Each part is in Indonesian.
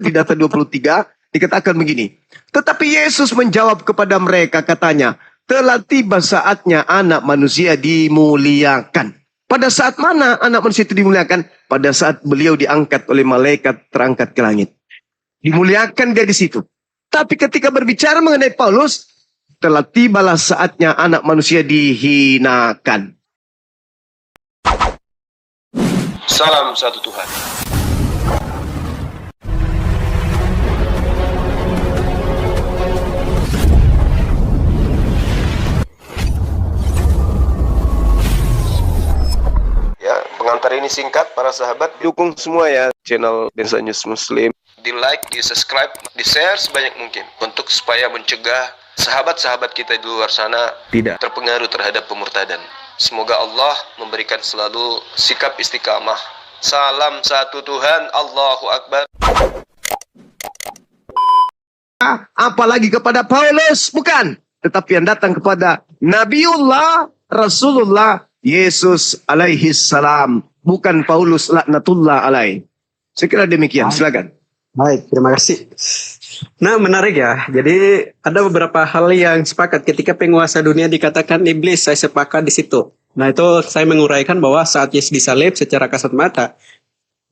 Di data 23 dikatakan begini. Tetapi Yesus menjawab kepada mereka, katanya, telah tiba saatnya anak manusia dimuliakan. Pada saat mana anak manusia itu dimuliakan? Pada saat beliau diangkat oleh malaikat, terangkat ke langit. Dimuliakan dia di situ. Tapi ketika berbicara mengenai Paulus, telah tibalah saatnya anak manusia dihinakan. Salam satu Tuhan. Ya, pengantar ini singkat para sahabat. Dukung semua ya channel Densa News Muslim. Di like, di subscribe, di share sebanyak mungkin untuk supaya mencegah sahabat-sahabat kita di luar sana Tidak terpengaruh terhadap pemurtadan. Semoga Allah memberikan selalu sikap istiqamah. Salam satu Tuhan, Allahu Akbar. apalagi kepada Paulus, bukan, tetapi yang datang kepada Nabiullah Rasulullah Yesus alaihi salam, bukan Paulus laknatullah alaih. Saya kira demikian, silakan. Baik, terima kasih. Nah, menarik ya. Jadi ada beberapa hal yang sepakat ketika penguasa dunia dikatakan iblis, saya sepakat di situ. Nah, itu saya menguraikan bahwa saat Yesus disalib secara kasat mata,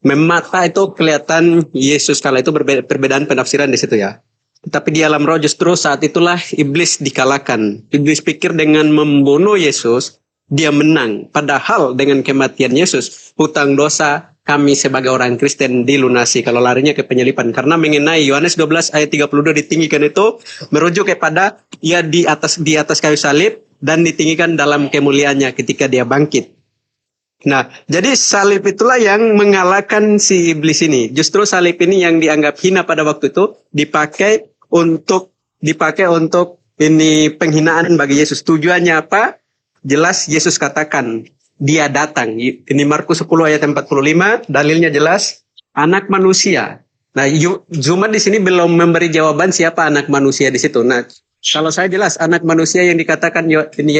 mata itu kelihatan Yesus, kala itu perbedaan penafsiran di situ ya. Tetapi di alam roh justru saat itulah iblis dikalahkan. Iblis pikir dengan membunuh Yesus, dia menang. Padahal dengan kematian Yesus, hutang dosa kami sebagai orang Kristen dilunasi kalau larinya ke penyalipan. Karena mengenai Yohanes 12 ayat 32 ditinggikan itu merujuk kepada ia di atas kayu salib dan ditinggikan dalam kemuliaannya ketika dia bangkit. Nah, jadi salib itulah yang mengalahkan si iblis ini. Justru salib ini yang dianggap hina pada waktu itu dipakai untuk ini penghinaan bagi Yesus. Tujuannya apa? Jelas Yesus katakan dia datang. Ini Markus 10 ayat 45, dalilnya jelas, anak manusia. Nah, Zuma di sini belum memberi jawaban siapa anak manusia di situ. Nah, kalau saya jelas anak manusia yang dikatakan ini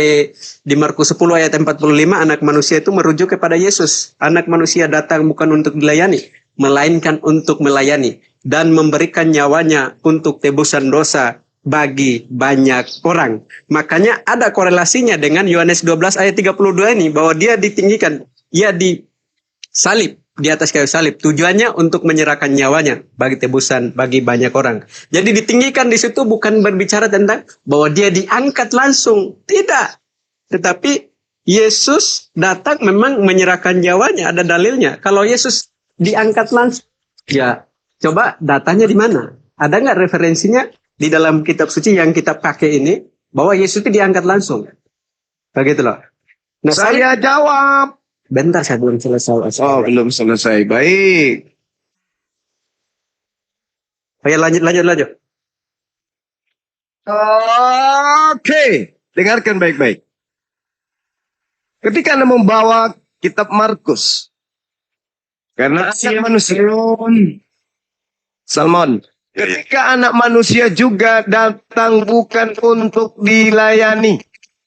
di Markus 10 ayat 45, anak manusia itu merujuk kepada Yesus. Anak manusia datang bukan untuk dilayani, melainkan untuk melayani dan memberikan nyawanya untuk tebusan dosa bagi banyak orang. Makanya ada korelasinya dengan Yohanes 12 ayat 32 ini, bahwa dia ditinggikan, ia disalib di atas kayu salib. Tujuannya untuk menyerahkan nyawanya bagi tebusan bagi banyak orang. Jadi ditinggikan di situ bukan berbicara tentang bahwa dia diangkat langsung, tidak. Tetapi Yesus datang memang menyerahkan nyawanya, ada dalilnya. Kalau Yesus diangkat langsung, ya coba datanya di mana? Ada nggak referensinya di dalam kitab suci yang kita pakai ini bahwa Yesus itu diangkat langsung? Begitu loh. Nah, Saya jawab. Bentar, saya belum selesai. Oh, belum selesai. Baik. Ayo lanjut. Oke, dengarkan baik-baik. Ketika Anda membawa kitab Markus, karena anak manusia, Salmon, ketika anak manusia juga datang bukan untuk dilayani,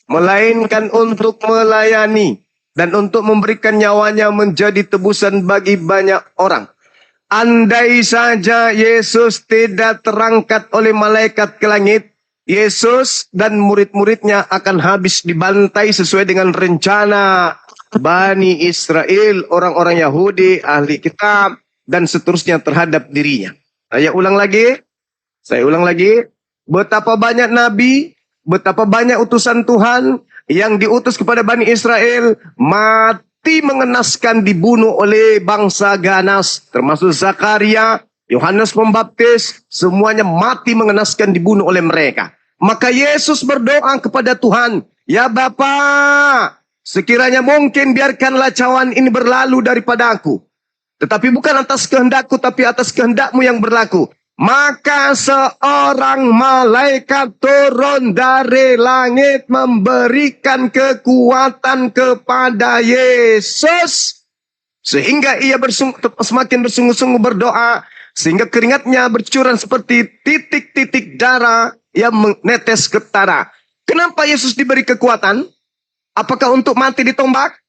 melainkan untuk melayani dan untuk memberikan nyawanya menjadi tebusan bagi banyak orang. Andai saja Yesus tidak terangkat oleh malaikat ke langit, Yesus dan murid-muridnya akan habis dibantai sesuai dengan rencana Bani Israel, orang-orang Yahudi, ahli kitab, dan seterusnya terhadap dirinya. Saya ulang lagi, betapa banyak nabi, betapa banyak utusan Tuhan yang diutus kepada Bani Israel, mati mengenaskan dibunuh oleh bangsa ganas, termasuk Zakaria, Yohanes Pembaptis, semuanya mati mengenaskan dibunuh oleh mereka. Maka Yesus berdoa kepada Tuhan, ya Bapa, sekiranya mungkin biarkanlah cawan ini berlalu daripada aku. Tetapi bukan atas kehendakku, tapi atas kehendakmu yang berlaku. Maka seorang malaikat turun dari langit memberikan kekuatan kepada Yesus. Sehingga ia semakin bersungguh-sungguh berdoa. Sehingga keringatnya bercucuran seperti titik-titik darah yang menetes ke tanah. Kenapa Yesus diberi kekuatan? Apakah untuk mati ditombak?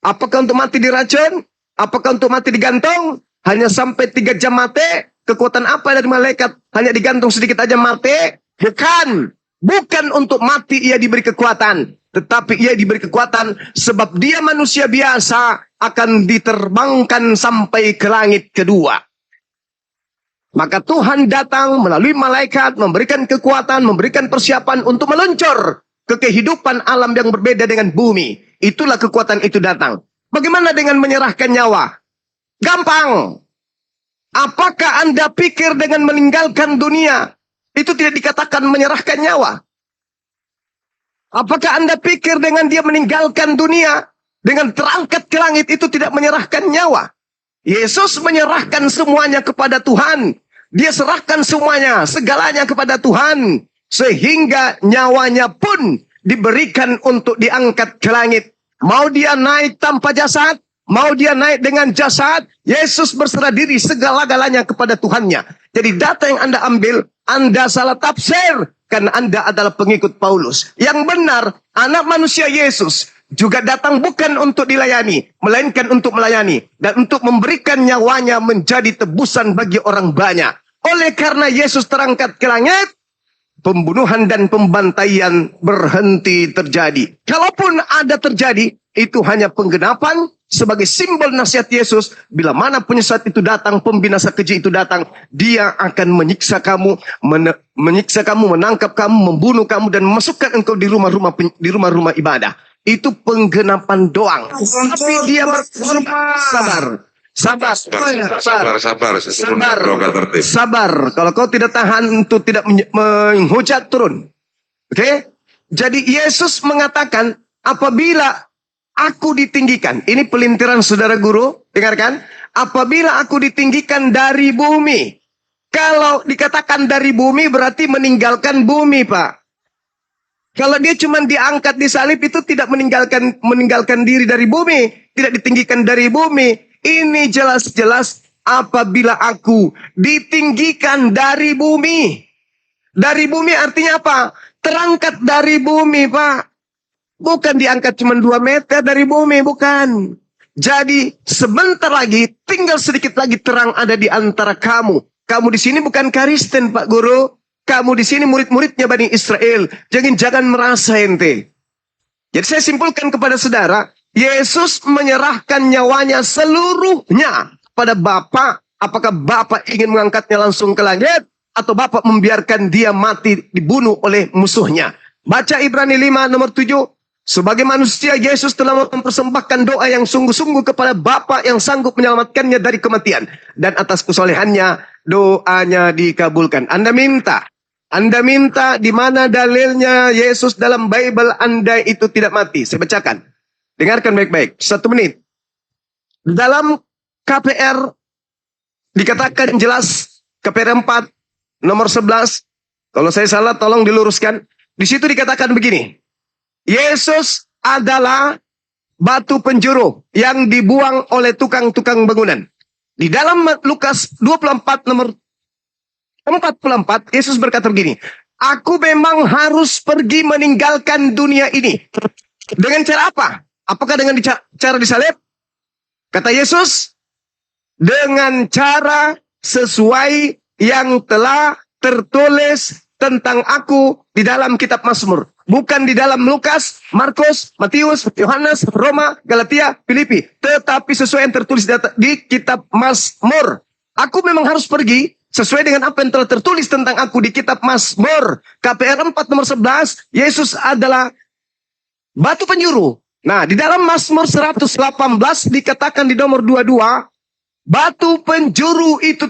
Apakah untuk mati diracun? Apakah untuk mati digantung? Hanya sampai 3 jam mati? Kekuatan apa dari malaikat? Hanya digantung sedikit aja mati? Bukan. Bukan untuk mati ia diberi kekuatan. Tetapi ia diberi kekuatan sebab dia manusia biasa akan diterbangkan sampai ke langit kedua. Maka Tuhan datang melalui malaikat, memberikan kekuatan, memberikan persiapan untuk meluncur ke kehidupan alam yang berbeda dengan bumi. Itulah kekuatan itu datang. Bagaimana dengan menyerahkan nyawa? Gampang. Apakah Anda pikir dengan meninggalkan dunia, itu tidak dikatakan menyerahkan nyawa? Apakah Anda pikir dengan dia meninggalkan dunia, dengan terangkat ke langit, itu tidak menyerahkan nyawa? Yesus menyerahkan semuanya kepada Tuhan. Dia serahkan semuanya, segalanya kepada Tuhan. Sehingga nyawanya pun diberikan untuk diangkat ke langit. Mau dia naik tanpa jasad, mau dia naik dengan jasad, Yesus berserah diri segala-galanya kepada Tuhannya. Jadi data yang Anda ambil, Anda salah tafsir. Karena Anda adalah pengikut Paulus. Yang benar, anak manusia Yesus juga datang bukan untuk dilayani, melainkan untuk melayani. Dan untuk memberikan nyawanya menjadi tebusan bagi orang banyak. Oleh karena Yesus terangkat ke langit, pembunuhan dan pembantaian berhenti terjadi. Kalaupun ada terjadi, itu hanya penggenapan sebagai simbol nasihat Yesus. Bila mana penyesat itu datang, pembinasa keji itu datang, dia akan menyiksa kamu, menangkap kamu, membunuh kamu, dan memasukkan engkau di rumah-rumah ibadah. Itu penggenapan doang. Tapi dia sabar. Sabar. Kalau kau tidak tahan untuk tidak menghujat, turun. Oke? Jadi Yesus mengatakan, apabila aku ditinggikan. Ini pelintiran saudara guru. Dengarkan. Apabila aku ditinggikan dari bumi. Kalau dikatakan dari bumi berarti meninggalkan bumi, Pak. Kalau dia cuma diangkat di salib itu tidak meninggalkan diri dari bumi. Tidak ditinggikan dari bumi. Ini jelas-jelas apabila aku ditinggikan dari bumi. Dari bumi artinya apa? Terangkat dari bumi, Pak. Bukan diangkat cuma 2 meter dari bumi, bukan. Jadi sebentar lagi, tinggal sedikit lagi terang ada di antara kamu. Kamu di sini bukan Kristen, Pak Guru. Kamu di sini murid-muridnya Bani Israel. Jangan merasa ente. Jadi saya simpulkan kepada saudara, Yesus menyerahkan nyawanya seluruhnya pada Bapa. Apakah Bapa ingin mengangkatnya langsung ke langit? Atau Bapa membiarkan dia mati dibunuh oleh musuhnya? Baca Ibrani 5 nomor 7. Sebagai manusia, Yesus telah mempersembahkan doa yang sungguh-sungguh kepada Bapa yang sanggup menyelamatkannya dari kematian. Dan atas kesolehannya, doanya dikabulkan. Anda minta di mana dalilnya Yesus dalam Bible Anda itu tidak mati. Saya bacakan. Dengarkan baik-baik. 1 menit. Dalam KPR dikatakan jelas, KPR 4 nomor 11. Kalau saya salah tolong diluruskan. Di situ dikatakan begini. Yesus adalah batu penjuru yang dibuang oleh tukang-tukang bangunan. Di dalam Lukas 24 nomor 44, Yesus berkata begini. Aku memang harus pergi meninggalkan dunia ini. Dengan cara apa? Apakah dengan cara disalib? Kata Yesus, dengan cara sesuai yang telah tertulis tentang aku di dalam kitab Mazmur. Bukan di dalam Lukas, Markus, Matius, Yohanes, Roma, Galatia, Filipi. Tetapi sesuai yang tertulis di kitab Mazmur. Aku memang harus pergi sesuai dengan apa yang telah tertulis tentang aku di kitab Mazmur. KPR 4 nomor 11, Yesus adalah batu penjuru. Nah, di dalam Mazmur 118 dikatakan di nomor 22, batu penjuru itu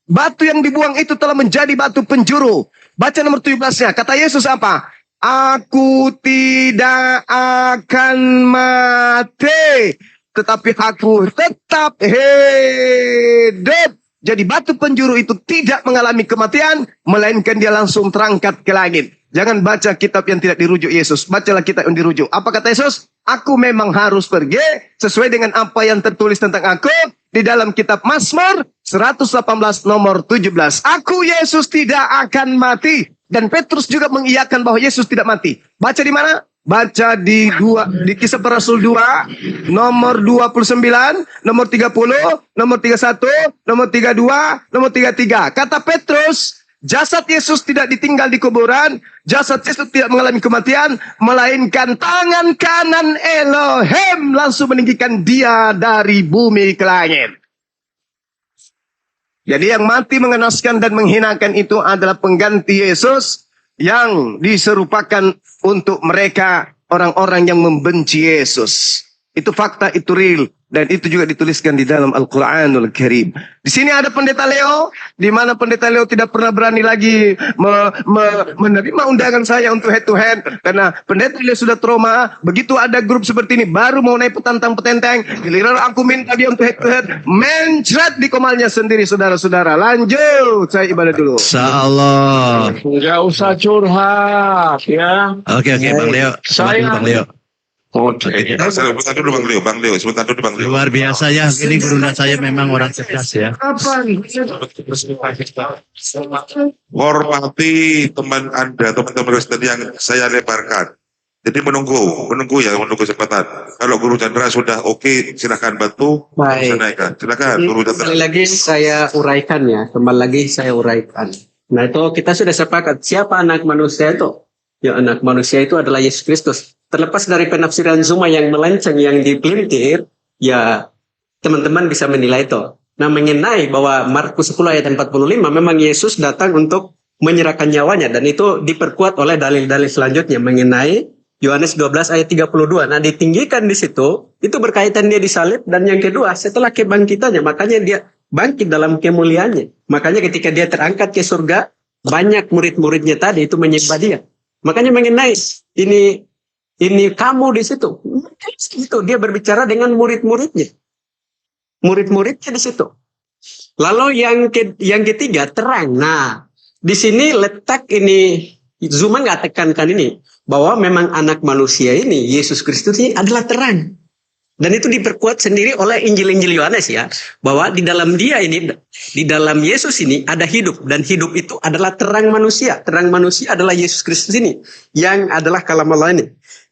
batu yang dibuang itu telah menjadi batu penjuru. Baca nomor 17-nya. Kata Yesus apa? Aku tidak akan mati, tetapi aku tetap hidup. Jadi batu penjuru itu tidak mengalami kematian, melainkan dia langsung terangkat ke langit. Jangan baca kitab yang tidak dirujuk Yesus. Bacalah kitab yang dirujuk. Apa kata Yesus? Aku memang harus pergi sesuai dengan apa yang tertulis tentang aku di dalam kitab Mazmur 118 nomor 17. Aku Yesus tidak akan mati. Dan Petrus juga mengiyakan bahwa Yesus tidak mati. Baca di mana? baca di Kisah Para Rasul 2, nomor 29, nomor 30, nomor 31, nomor 32, nomor 33. Kata Petrus, jasad Yesus tidak ditinggal di kuburan, jasad Yesus tidak mengalami kematian, melainkan tangan kanan Elohim langsung meninggikan dia dari bumi ke langit. Jadi yang mati mengenaskan dan menghinakan itu adalah pengganti Yesus yang diserupakan untuk mereka orang-orang yang membenci Yesus. Itu fakta, itu real. Dan itu juga dituliskan di dalam Al-Quranul Karim. Di sini ada Pendeta Leo, di mana Pendeta Leo tidak pernah berani lagi menerima undangan saya untuk head to head. Karena Pendeta Leo sudah trauma. Begitu ada grup seperti ini, baru mau naik petantang petenteng. Giliran aku minta dia untuk head to head, mencret di komalnya sendiri, saudara-saudara. Lanjut, saya ibadah dulu. Insyaallah. Nggak usah curhat ya. Oke, Bang Leo. Saya- Bang Leo. Oke. Sebentar dulu Bang Leo, sebentar dulu Bang Leo. Luar biasa ya. Ini gurunda saya memang orang cerdas ya. Hormati teman Anda, teman-teman Kristen yang saya lebarkan. Jadi menunggu kesempatan. Kalau Guru Chandra sudah oke, silakan bantu. Baik. Bisa naikkan. Silakan Jadi, Guru Chandra. sekali lagi saya uraikan ya, kembali lagi saya uraikan. Nah itu kita sudah sepakat siapa anak manusia itu? Ya anak manusia itu adalah Yesus Kristus. Terlepas dari penafsiran Zuma yang melenceng, yang dipelintir, ya teman-teman bisa menilai itu. Nah mengenai bahwa Markus 10 ayat 45 memang Yesus datang untuk menyerahkan nyawanya, dan itu diperkuat oleh dalil-dalil selanjutnya mengenai Yohanes 12 ayat 32. Nah ditinggikan di situ, itu berkaitan dia disalib, dan yang kedua setelah kebangkitannya, makanya dia bangkit dalam kemuliaannya. Makanya ketika dia terangkat ke surga, banyak murid-muridnya tadi itu menyembah dia. Makanya mengenai ini kamu di situ, itu dia berbicara dengan murid-muridnya, murid-muridnya di situ. Lalu yang ketiga terang. Nah di sini letak ini Zuma nggak tekankan ini bahwa memang anak manusia ini Yesus Kristus ini adalah terang. Dan itu diperkuat sendiri oleh Injil-Injil Yohanes ya, bahwa di dalam dia ini, di dalam Yesus ini ada hidup, dan hidup itu adalah terang manusia. Terang manusia adalah Yesus Kristus ini, yang adalah kalam Allah ini.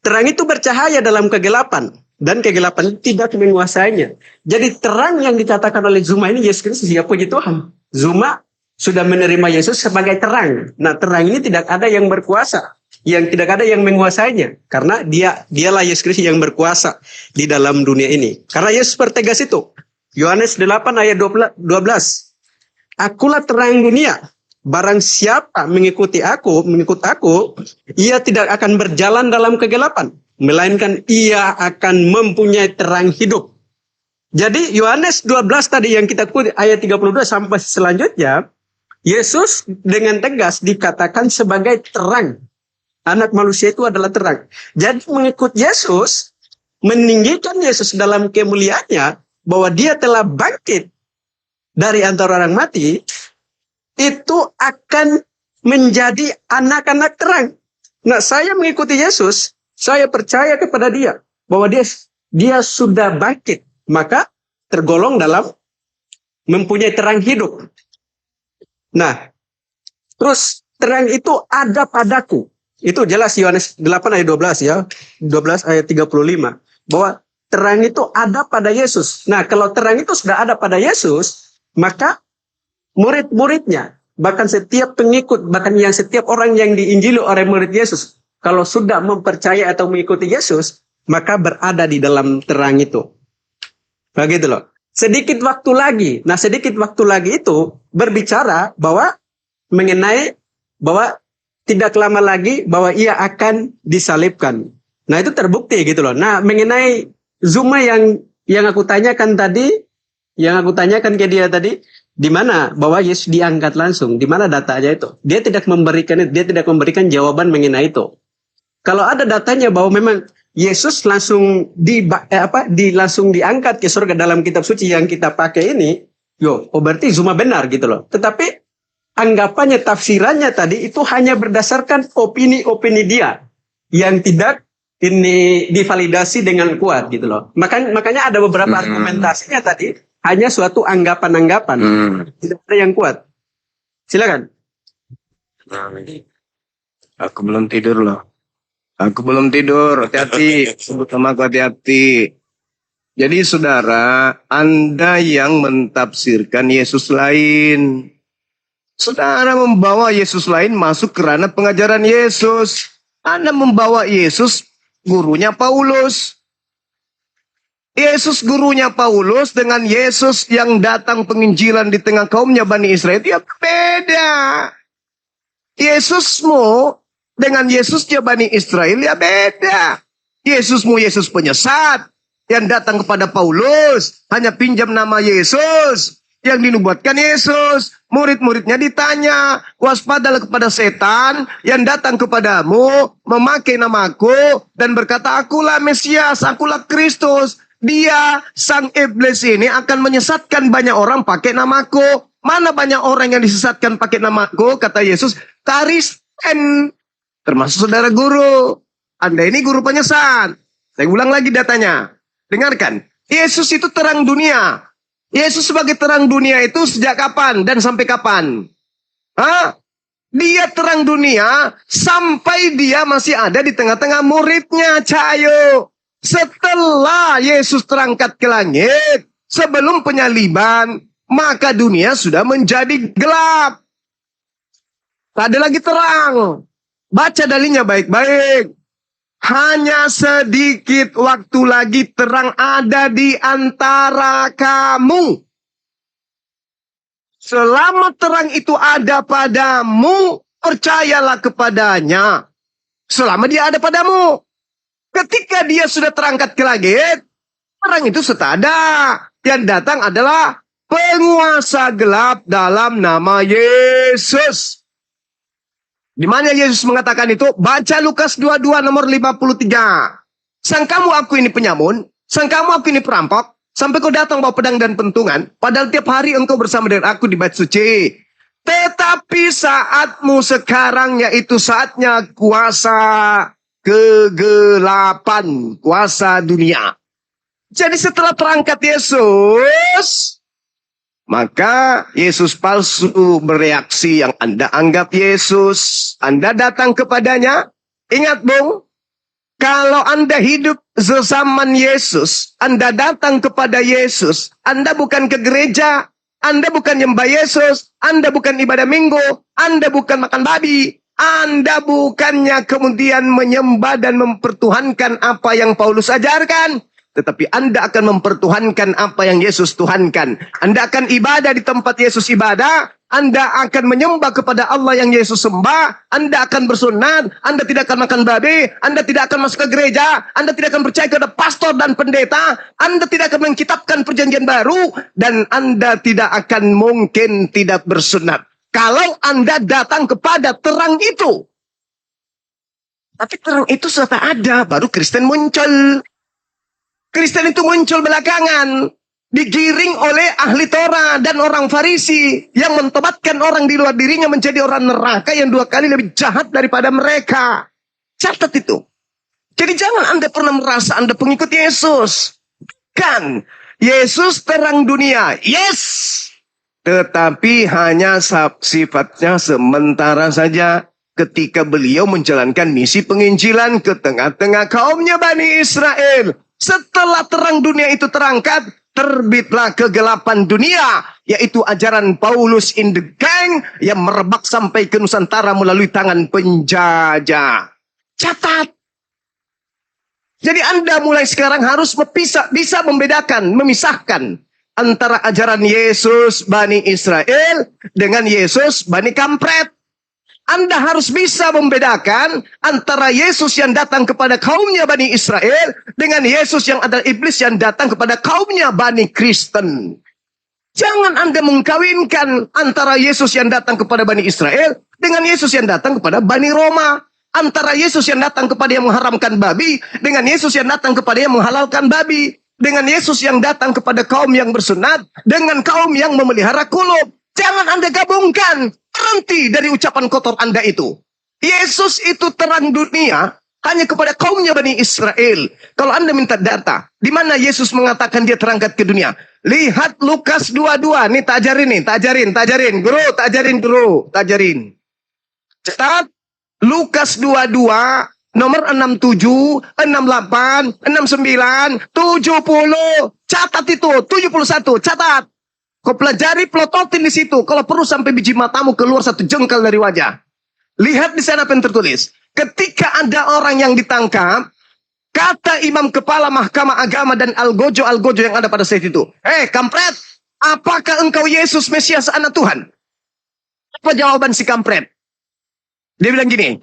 Terang itu bercahaya dalam kegelapan, dan kegelapan tidak menguasainya. Jadi terang yang dikatakan oleh Zuma ini Yesus Kristus, ya puji Tuhan. Zuma sudah menerima Yesus sebagai terang. Nah terang ini tidak ada yang berkuasa, yang tidak ada yang menguasainya, karena dialah Yesus Kristus yang berkuasa di dalam dunia ini. Karena Yesus pertegas itu. Yohanes 8 ayat 12. Akulah terang dunia. Barang siapa mengikut aku, ia tidak akan berjalan dalam kegelapan, melainkan ia akan mempunyai terang hidup. Jadi Yohanes 12 tadi yang kita kutip ayat 32 sampai selanjutnya, Yesus dengan tegas dikatakan sebagai terang. Anak manusia itu adalah terang. Jadi mengikut Yesus, meninggikan Yesus dalam kemuliaannya, bahwa dia telah bangkit dari antara orang mati, itu akan menjadi anak-anak terang. Nah saya mengikuti Yesus, saya percaya kepada dia, bahwa dia sudah bangkit, maka tergolong dalam mempunyai terang hidup. Nah, terus terang itu ada padaku. Itu jelas Yohanes 8 ayat 12 ya. 12 ayat 35. Bahwa terang itu ada pada Yesus. Nah, kalau terang itu sudah ada pada Yesus, maka murid-muridnya, bahkan setiap pengikut, bahkan yang setiap orang yang diinjili oleh murid Yesus, kalau sudah mempercayai atau mengikuti Yesus, maka berada di dalam terang itu. Begitu loh. Sedikit waktu lagi. Nah, sedikit waktu lagi itu berbicara bahwa mengenai bahwa tidak lama lagi bahwa ia akan disalibkan. Nah, itu terbukti gitu loh. Nah, mengenai Zuma yang aku tanyakan tadi, yang aku tanyakan ke dia tadi, di mana bahwa Yesus diangkat langsung, di mana datanya itu? Dia tidak memberikan jawaban mengenai itu. Kalau ada datanya bahwa memang Yesus langsung langsung diangkat ke surga dalam kitab suci yang kita pakai ini, berarti Zuma benar gitu loh. Tetapi anggapannya, tafsirannya tadi itu hanya berdasarkan opini-opini dia yang tidak ini divalidasi dengan kuat gitu loh. Makanya ada beberapa argumentasinya tadi hanya suatu anggapan-anggapan, tidak ada yang kuat. Silakan. Aku belum tidur loh. Aku belum tidur, hati-hati. Sebut sama aku hati-hati. Jadi saudara, Anda yang mentafsirkan Yesus lain. Saudara membawa Yesus lain masuk ke ranah pengajaran Yesus. Anda membawa Yesus gurunya Paulus. Yesus gurunya Paulus dengan Yesus yang datang penginjilan di tengah kaumnya Bani Israel itu ya beda. Yesusmu dengan Yesusnya Bani Israel ya beda. Yesusmu Yesus penyesat yang datang kepada Paulus hanya pinjam nama Yesus yang dinubuatkan Yesus. Murid-muridnya ditanya, waspadalah kepada setan yang datang kepadamu memakai namaku dan berkata, akulah Mesias, akulah Kristus. Dia, sang iblis ini akan menyesatkan banyak orang pakai namaku. Mana banyak orang yang disesatkan pakai namaku? Kata Yesus, Karisten. Termasuk saudara guru. Anda ini guru penyesat. Saya ulang lagi datanya. Dengarkan. Yesus itu terang dunia. Yesus sebagai terang dunia itu sejak kapan dan sampai kapan? Hah? Dia terang dunia sampai dia masih ada di tengah-tengah muridnya, Cahayu. Setelah Yesus terangkat ke langit, sebelum penyaliban, maka dunia sudah menjadi gelap. Tak ada lagi terang. Baca dalilnya baik-baik. Hanya sedikit waktu lagi terang ada di antara kamu. Selama terang itu ada padamu, percayalah kepadanya. Selama dia ada padamu. Ketika dia sudah terangkat ke langit, terang itu sudah ada. Yang datang adalah penguasa gelap dalam nama Yesus. Di mana Yesus mengatakan itu? Baca Lukas 22 nomor 53. Sangkamu aku ini penyamun, sangkamu aku ini perampok, sampai kau datang bawa pedang dan pentungan, padahal tiap hari engkau bersama dengan aku di bait suci. Tetapi saatmu sekarang yaitu saatnya kuasa kegelapan, kuasa dunia. Jadi setelah terangkat Yesus, maka Yesus palsu bereaksi yang Anda anggap Yesus. Anda datang kepadanya. Ingat Bung, kalau Anda hidup sezaman Yesus, Anda datang kepada Yesus, Anda bukan ke gereja, Anda bukan nyembah Yesus, Anda bukan ibadah minggu, Anda bukan makan babi, Anda bukannya kemudian menyembah dan mempertuhankan apa yang Paulus ajarkan. Tetapi Anda akan mempertuhankan apa yang Yesus tuhankan. Anda akan ibadah di tempat Yesus ibadah. Anda akan menyembah kepada Allah yang Yesus sembah. Anda akan bersunat. Anda tidak akan makan babi. Anda tidak akan masuk ke gereja. Anda tidak akan percaya kepada pastor dan pendeta. Anda tidak akan menkitabkan perjanjian baru. Dan Anda tidak akan mungkin tidak bersunat. Kalau Anda datang kepada terang itu. Tapi terang itu sudah ada. Baru Kristen muncul. Kristen itu muncul belakangan. Digiring oleh ahli Torah dan orang Farisi. Yang mentobatkan orang di luar dirinya menjadi orang neraka yang 2 kali lebih jahat daripada mereka. Catat itu. Jadi jangan Anda pernah merasa Anda pengikut Yesus. Kan. Yesus terang dunia. Yes. Tetapi hanya sifatnya sementara saja ketika beliau menjalankan misi penginjilan ke tengah-tengah kaumnya Bani Israel. Setelah terang dunia itu terangkat, terbitlah kegelapan dunia, yaitu ajaran Paulus in the gang yang merebak sampai ke Nusantara melalui tangan penjajah. Catat. Jadi Anda mulai sekarang harus bisa membedakan, memisahkan antara ajaran Yesus Bani Israel dengan Yesus Bani Kampret. Anda harus bisa membedakan antara Yesus yang datang kepada kaumnya Bani Israel dengan Yesus yang adalah iblis yang datang kepada kaumnya Bani Kristen. Jangan Anda mengkawinkan antara Yesus yang datang kepada Bani Israel dengan Yesus yang datang kepada Bani Roma. Antara Yesus yang datang kepada yang mengharamkan babi dengan Yesus yang datang kepada yang menghalalkan babi. Dengan Yesus yang datang kepada kaum yang bersunat dengan kaum yang memelihara kulub. Jangan Anda gabungkan. Berhenti dari ucapan kotor Anda itu. Yesus itu terang dunia hanya kepada kaumnya Bani Israel. Kalau Anda minta data, di mana Yesus mengatakan dia terangkat ke dunia? Lihat Lukas 22. Nih tak ajarin. Guru, tak ajarin. Catat. Lukas 22 nomor 67, 68, 69, 70. Catat itu, 71, catat. Kau pelajari, plototin di situ. Kalau perlu sampai biji matamu keluar satu jengkal dari wajah. Lihat di sana apa yang tertulis. Ketika ada orang yang ditangkap, kata imam kepala mahkamah agama dan algojo yang ada pada saat itu. Hei kampret, apakah engkau Yesus Mesias anak Tuhan? Apa jawaban si kampret? Dia bilang gini,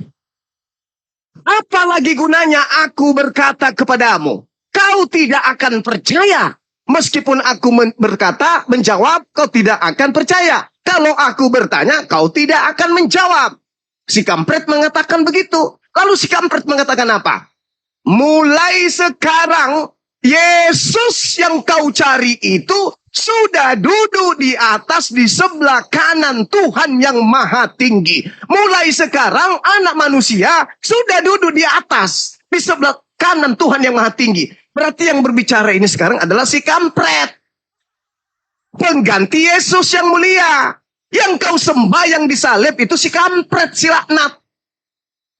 apalagi gunanya aku berkata kepadamu, kau tidak akan percaya. Meskipun aku berkata, menjawab, kau tidak akan percaya. Kalau aku bertanya, kau tidak akan menjawab. Si kampret mengatakan begitu. Lalu si kampret mengatakan apa? Mulai sekarang, Yesus yang kau cari itu sudah duduk di atas di sebelah kanan Tuhan yang maha tinggi. Mulai sekarang, anak manusia sudah duduk di atas di sebelah kanan Tuhan yang maha tinggi. Berarti yang berbicara ini sekarang adalah si kampret. Pengganti Yesus yang mulia. Yang kau sembah yang disalib itu si kampret, si laknat.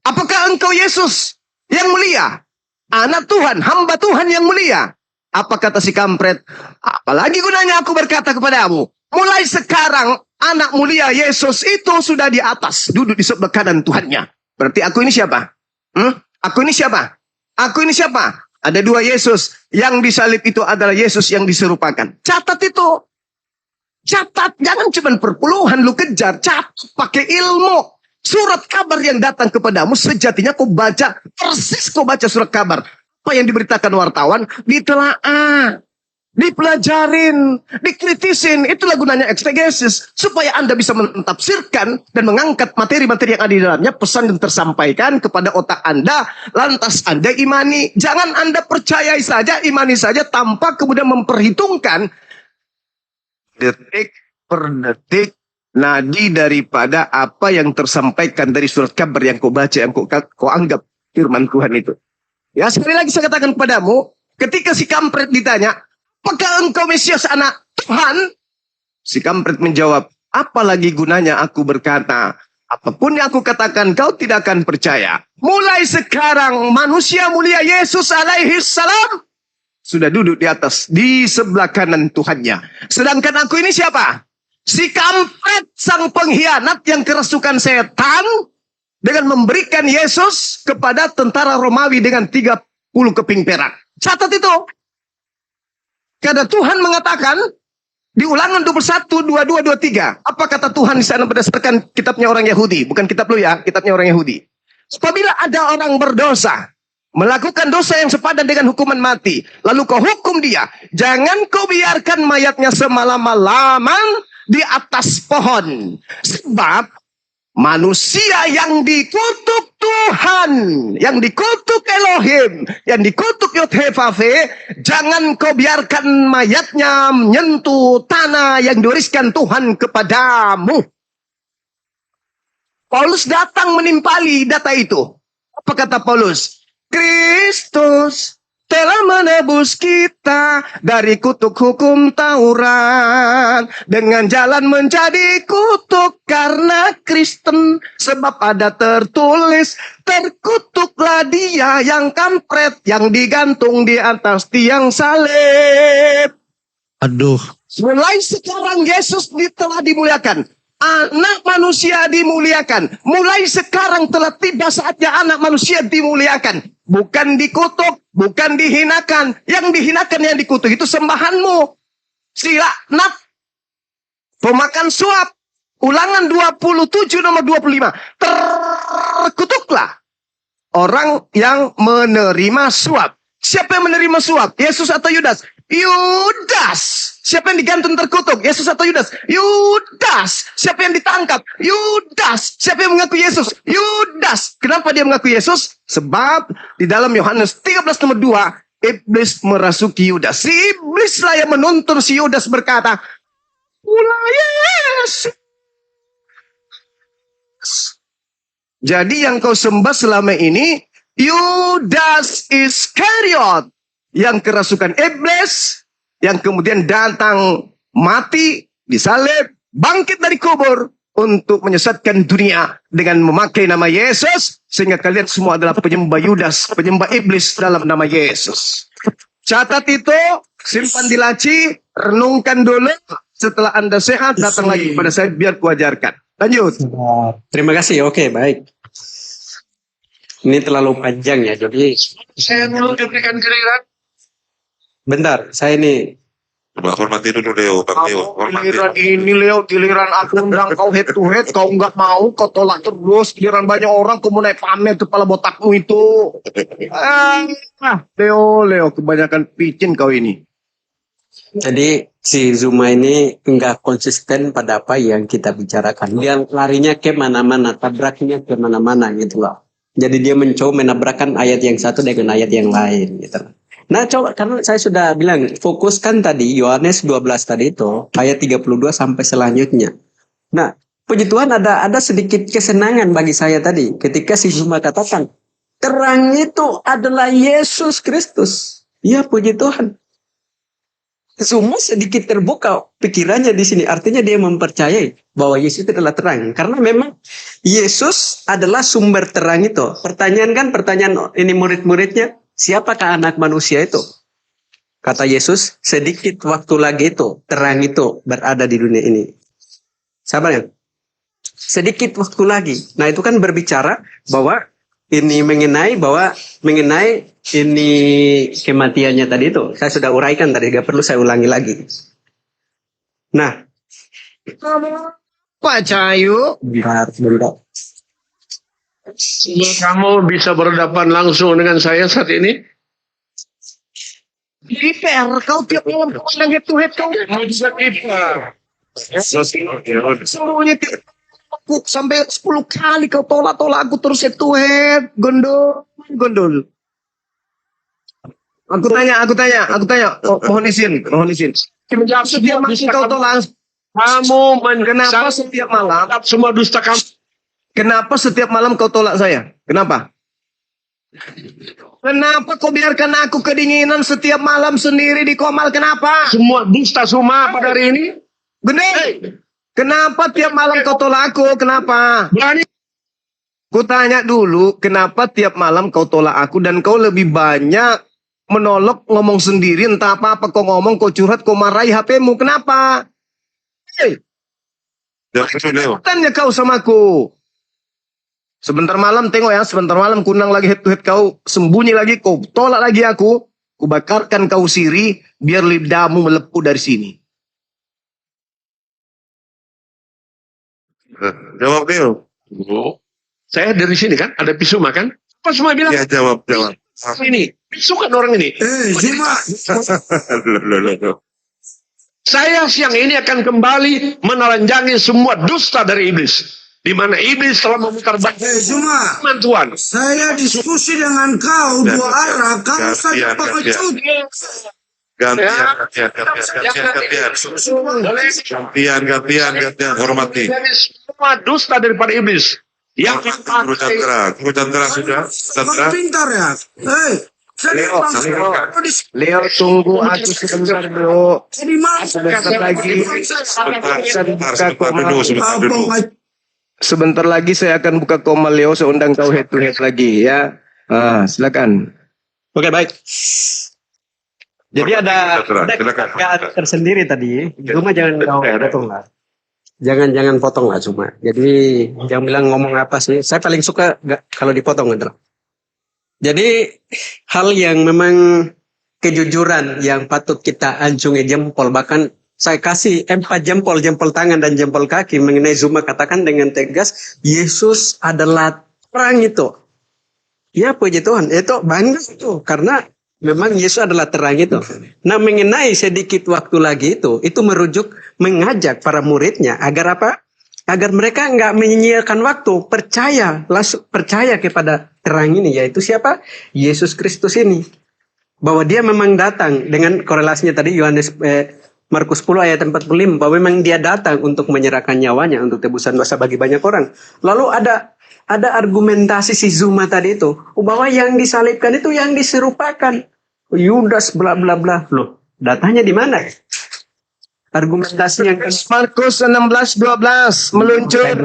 Apakah engkau Yesus yang mulia? Anak Tuhan, hamba Tuhan yang mulia. Apa kata si kampret? Apalagi gunanya aku berkata kepadamu. Mulai sekarang anak mulia Yesus itu sudah di atas. Duduk di sebelah kanan Tuhannya. Berarti aku ini siapa? Aku ini siapa? Aku ini siapa? Ada dua Yesus. Yang disalib itu adalah Yesus yang diserupakan. Catat itu. Catat. Jangan cuma perpuluhan lu kejar. Catat. Pakai ilmu. Surat kabar yang datang kepadamu sejatinya kau baca. Persis kau baca surat kabar. Apa yang diberitakan wartawan? Ditelaah. Dipelajarin. Dikritisin. Itulah gunanya eksegesis. Supaya Anda bisa mentafsirkan dan mengangkat materi-materi yang ada di dalamnya. Pesan yang tersampaikan kepada otak Anda. Lantas Anda imani. Jangan Anda percayai saja, imani saja tanpa kemudian memperhitungkan detik per detik nadi daripada apa yang tersampaikan dari surat kabar yang kau baca, yang kau anggap firman Tuhan itu. Ya, sekali lagi saya katakan kepadamu, ketika si kampret ditanya, apakah engkau Mesias anak Tuhan? Si kampret menjawab, apalagi gunanya aku berkata, apapun yang aku katakan kau tidak akan percaya. Mulai sekarang manusia mulia Yesus alaihi salam sudah duduk di atas, di sebelah kanan Tuhannya. Sedangkan aku ini siapa? Si kampret, sang pengkhianat yang kerasukan setan dengan memberikan Yesus kepada tentara Romawi dengan 30 keping perak. Catat itu. Karena Tuhan mengatakan di Ulangan 21, 22, 23. Apa kata Tuhan di sana berdasarkan kitabnya orang Yahudi? Bukan kitab lu ya, kitabnya orang Yahudi. Apabila ada orang berdosa, melakukan dosa yang sepadan dengan hukuman mati, lalu kau hukum dia, jangan kau biarkan mayatnya semalam-malaman di atas pohon. Sebab manusia yang dikutuk Tuhan, yang dikutuk Elohim, yang dikutuk Yod-Heh-Vav-Heh, jangan kau biarkan mayatnya menyentuh tanah yang diwariskan Tuhan kepadamu. Paulus datang menimpali data itu. Apa kata Paulus? Kristus telah menebus kita dari kutuk hukum Taurat dengan jalan menjadi kutuk karena Kristen. Sebab ada tertulis, terkutuklah dia yang kampret yang digantung di atas tiang salib. Aduh. Mulai sekarang Yesus telah dimuliakan. Anak manusia dimuliakan. Mulai sekarang telah tiba saatnya anak manusia dimuliakan. Bukan dikutuk, bukan dihinakan. Yang dihinakan, yang dikutuk itu sembahanmu. Si laknat, pemakan suap. Ulangan 27 nomor 25. Terkutuklah orang yang menerima suap. Siapa yang menerima suap? Yesus atau Yudas? Yudas. Siapa yang digantung terkutuk? Yesus atau Yudas? Yudas. Siapa yang ditangkap? Yudas. Siapa yang mengaku Yesus? Yudas. Kenapa dia mengaku Yesus? Sebab di dalam Yohanes 13 nomor 2, iblis merasuki Yudas. Si iblis lah yang menuntun si Yudas berkata, "Ulah Yesus." Jadi yang kau sembah selama ini Yudas Iskariot, yang kerasukan iblis, yang kemudian datang mati, disalib, bangkit dari kubur, untuk menyesatkan dunia dengan memakai nama Yesus, sehingga kalian semua adalah penyembah Yudas, penyembah iblis dalam nama Yesus. Catat itu, simpan di laci, renungkan dulu. Setelah Anda sehat, datang lagi kepada saya biar kuajarkan. Lanjut. Terima kasih. Oke, baik. Ini terlalu panjang ya, jadi Saya dulu diberikan giliran. bentar. Saya ini Coba hormati dulu Leo, Bang Leo, hormati. Giliran ini Leo, giliran aku undang kau head to head, kau nggak mau, kau tolak terus. Giliran banyak orang, kau mau naik pamer kepala botakmu itu. Leo, kebanyakan picin kau ini. Jadi si Zuma ini enggak konsisten pada apa yang kita bicarakan. Dia larinya ke mana-mana, tabraknya ke mana-mana gitu loh. Jadi dia mencoba menabrakkan ayat yang satu dengan ayat yang lain gitu. Nah coba, karena saya sudah bilang, fokuskan tadi Yohanes 12 tadi itu, ayat 32 sampai selanjutnya. Nah, puji Tuhan ada sedikit kesenangan bagi saya tadi, ketika si Zuma katakan, terang itu adalah Yesus Kristus. Ya puji Tuhan. Zuma sedikit terbuka pikirannya di sini. Artinya dia mempercayai bahwa Yesus itu adalah terang. Karena memang Yesus adalah sumber terang itu. Pertanyaan ini murid-muridnya, siapakah anak manusia itu? Kata Yesus, sedikit waktu lagi itu, terang itu berada di dunia ini. Sabar ya? Sedikit waktu lagi. Nah itu kan berbicara bahwa ini mengenai ini kematiannya tadi itu. Saya sudah uraikan tadi, gak perlu saya ulangi lagi. Nah, Pak Cahayu, bentar. Kamu bisa berhadapan langsung dengan saya saat ini? di PR, kau tiap malam kau undang head to head, kau Kamu bisa kita. semuanya tiap aku sampai 10 kali kau tolak aku terus head to head, gondol. Aku tanya, mohon izin. Setiap malam kau tolak, kenapa setiap malam? Semua dusta kamu. Kenapa setiap malam kau tolak saya? Kenapa? Kenapa kau biarkan aku kedinginan setiap malam sendiri di Komal? Kenapa? Semua dusta semua pada hari ini. Benar. Kenapa tiap malam kau tolak aku? Kenapa? Berani. Ku tanya dulu, kenapa tiap malam kau tolak aku dan kau lebih banyak menolak ngomong sendiri, entah apa-apa kau ngomong, kau curhat, kau marahi HP-mu. Kenapa? Leo. Tanya kau sama aku. Sebentar malam tengok ya, sebentar malam kunang lagi head to head kau, sembunyi lagi kau, tolak lagi aku, ku bakarkan kau siri, biar lidahmu melepuh dari sini. Jawab Leo. Saya dari sini kan, ada pisau makan. Apa semua bilang? Ya jawab. Ini, pisau kan orang ini. Loh. Saya siang ini akan kembali menelanjangi semua dusta dari iblis. Di mana iblis telah memutar balik Zuma, Tuhan. saya diskusi dengan kau dua arah, kamu saja pengecut. Gantian, hormati. Dari semua dusta daripada iblis. Yang Guru Chandra sudah. Kamu pintar ya? Leo, tunggu aku sebentar, Leo. Jadi malas. Sebentar lagi. Sebentar lagi saya akan buka Komal, Leo. Saya undang kau head to head lagi ya. Silakan. Oke, baik. Jadi ada Silakan. tersendiri tadi. Cuma jangan kau potong lah. Jangan potong lah cuma. Jadi jangan bilang ngomong apa sih. Saya paling suka kalau dipotong adalah. Jadi hal yang memang kejujuran yang patut kita anjungi jempol, bahkan saya kasih 4 jempol tangan dan jempol kaki mengenai Zuma katakan dengan tegas, Yesus adalah terang itu. Ya puji Tuhan, itu bangga itu karena memang Yesus adalah terang itu. Nah mengenai sedikit waktu lagi itu merujuk mengajak para muridnya agar apa? Agar mereka nggak menyia-nyiakan waktu, percaya kepada terang ini, yaitu siapa? Yesus Kristus ini. Bahwa dia memang datang dengan korelasinya tadi Markus 10 ayat 45, bahwa memang dia datang untuk menyerahkan nyawanya untuk tebusan dosa bagi banyak orang. Lalu ada argumentasi si Zuma tadi itu, bahwa yang disalibkan itu yang diserupakan. Yudas bla bla bla. Loh, datanya di mana? argumentasi yang Markus 16:12 meluncur.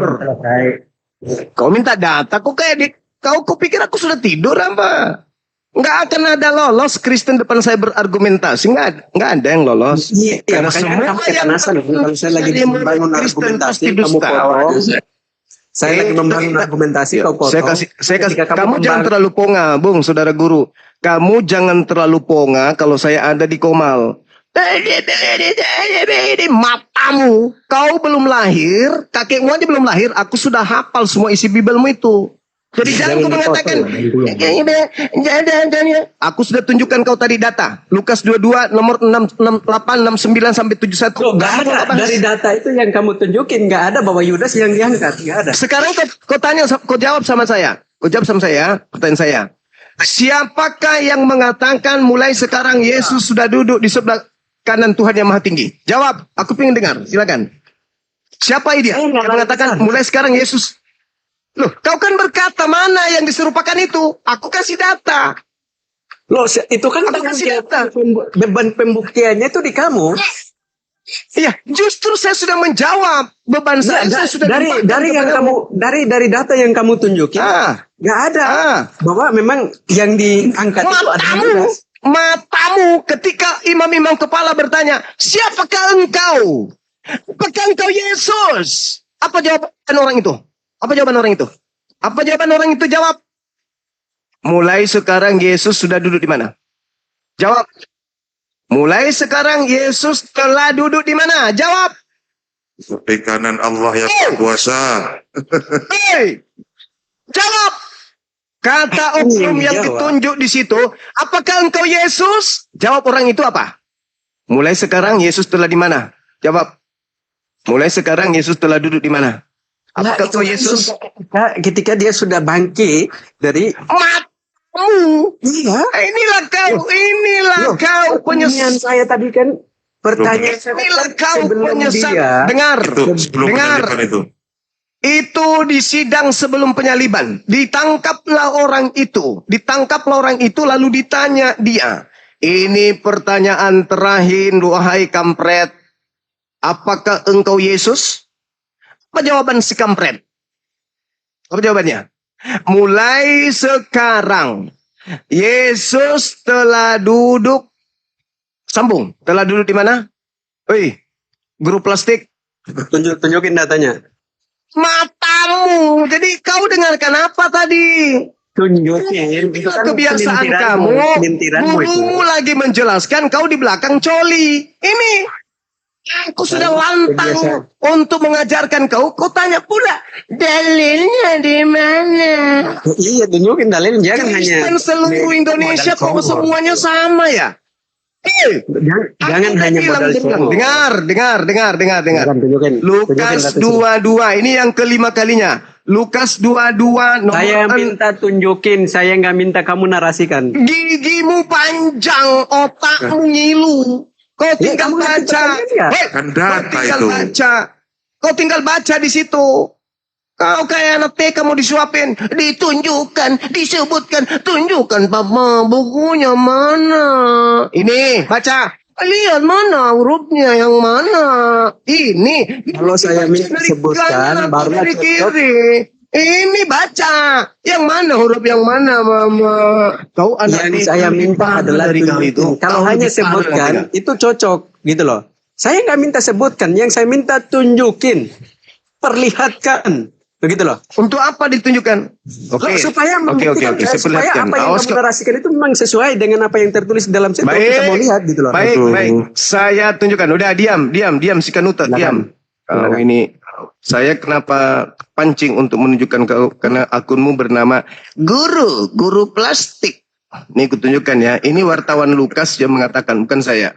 Kau minta data, kok kau pikir aku sudah tidur apa? Nggak akan ada lolos Kristen depan saya berargumentasi, nggak ada yang lolos. Iya, Karena makanya semua kamu yang kepanasan. Kalau saya lagi membangun Kristen argumentasi, pasti kamu dusta. potong. Saya lagi membangun argumentasi, kau potong. Saya kasih, Ketika kamu jangan membangun- terlalu ponga, Bung, saudara guru. Kamu jangan terlalu ponga kalau saya ada di Komal. Matamu, kau belum lahir, kakekmu aja belum lahir, aku sudah hafal semua isi Bibelmu itu. Jadi jangan kau mengatakan, aku sudah tunjukkan kau tadi data. Lukas 22 nomor 68, 69 sampai 71. Loh, nggak ada. Dari data itu yang kamu tunjukin, nggak ada bahwa Yudas yang diangkat, nggak ada. Sekarang kau jawab sama saya. Kau jawab sama saya, pertanyaan saya. Siapakah yang mengatakan mulai sekarang Yesus sudah duduk di sebelah kanan Tuhan yang Maha Tinggi? Jawab, aku ingin dengar, silakan. Siapa dia yang mengatakan mulai sekarang Yesus? Loh, kau kan berkata mana yang diserupakan itu? Aku kasih data. Loh, itu kan Aku kasih data. beban pembuktiannya itu di kamu. Iya, justru saya sudah menjawab beban saya. Saya sudah dari yang kamu dari data yang kamu tunjukin, nggak ada bahwa memang yang diangkat itu adalah Yudas. Matamu ketika imam-imam kepala bertanya, siapakah engkau? Apakah engkau Yesus? Apa jawaban orang itu? Apa jawaban orang itu? Apa jawaban orang itu? Jawab. Mulai sekarang Yesus sudah duduk di mana? Jawab. Mulai sekarang Yesus telah duduk di mana? Jawab. Di kanan Allah yang berkuasa. Hei, jawab. Kata oknum yang ditunjuk di situ, apakah engkau Yesus? Jawab orang itu apa? Mulai sekarang Yesus telah di mana? Jawab. Mulai sekarang Yesus telah duduk di mana? Apakah engkau Yesus? Ketika dia sudah bangkit dari Matamu. iya. Inilah kau Pertanyaan saya tadi kan pertanyaan saya Inilah kan kau sebelum penyesat. dia Dengar. Itu sebelum penyaliban itu. Itu di sidang sebelum penyaliban. Ditangkaplah orang itu. Lalu ditanya dia. Ini pertanyaan terakhir, wahai kampret. Apakah engkau Yesus? Apa jawaban si kampret? Apa jawabannya? Mulai sekarang, Yesus telah duduk. Sambung. Telah duduk di mana? Oi, guru plastik. tunjukin datanya. Matamu. Jadi kau dengarkan apa tadi? Tunjukin. Itu kan Kebiasaan kamu. pelintiranmu itu. Gurumu lagi menjelaskan, kau di belakang coli. Ini. Aku sudah lantang untuk mengajarkan kau. Kau tanya pula, dalilnya di mana? Iya, tunjukin dalil. Jangan hanya Kristen seluruh Indonesia kok semuanya sama ya? jangan hanya modal cowok. Dengar. Tunjukin Lukas data 22, ini yang kelima kalinya. Lukas 22 nomor saya minta tunjukin, saya nggak minta kamu narasikan. Gigimu panjang, otakmu ngilu. Kau tinggal kamu ngerti baca. pertanyaannya? Hei, Kan data itu. Kau tinggal baca di situ. Kau kayak anak TK mau disuapin. Ditunjukkan, disebutkan. Tunjukkan papa, bukunya mana. Ini, baca. Lihat mana hurufnya, yang mana. Ini. Kalau saya minta sebutkan, barulah dari cocok. kiri. Ini baca. Yang mana huruf yang mana, Mama? Kau anak Yang TK saya minta adalah dari kau tunjukin. Kalau Kau hanya lebih parah sebutkan, lagi. itu cocok gitu loh. Saya nggak minta sebutkan, yang saya minta tunjukin, perlihatkan, begitu loh. Untuk apa ditunjukkan? Oke. Supaya membuktikan, Saya supaya perlihatkan. apa yang Awas, kamu narasikan itu memang sesuai dengan apa yang tertulis dalam situ. Kita mau lihat gitu loh. Baik. Saya tunjukkan. Udah diam si Kanuta, diam. Kalau ini saya kenapa pancing untuk menunjukkan kau karena akunmu bernama guru plastik. Ini aku tunjukkan ya. Ini wartawan Lukas yang mengatakan, bukan saya.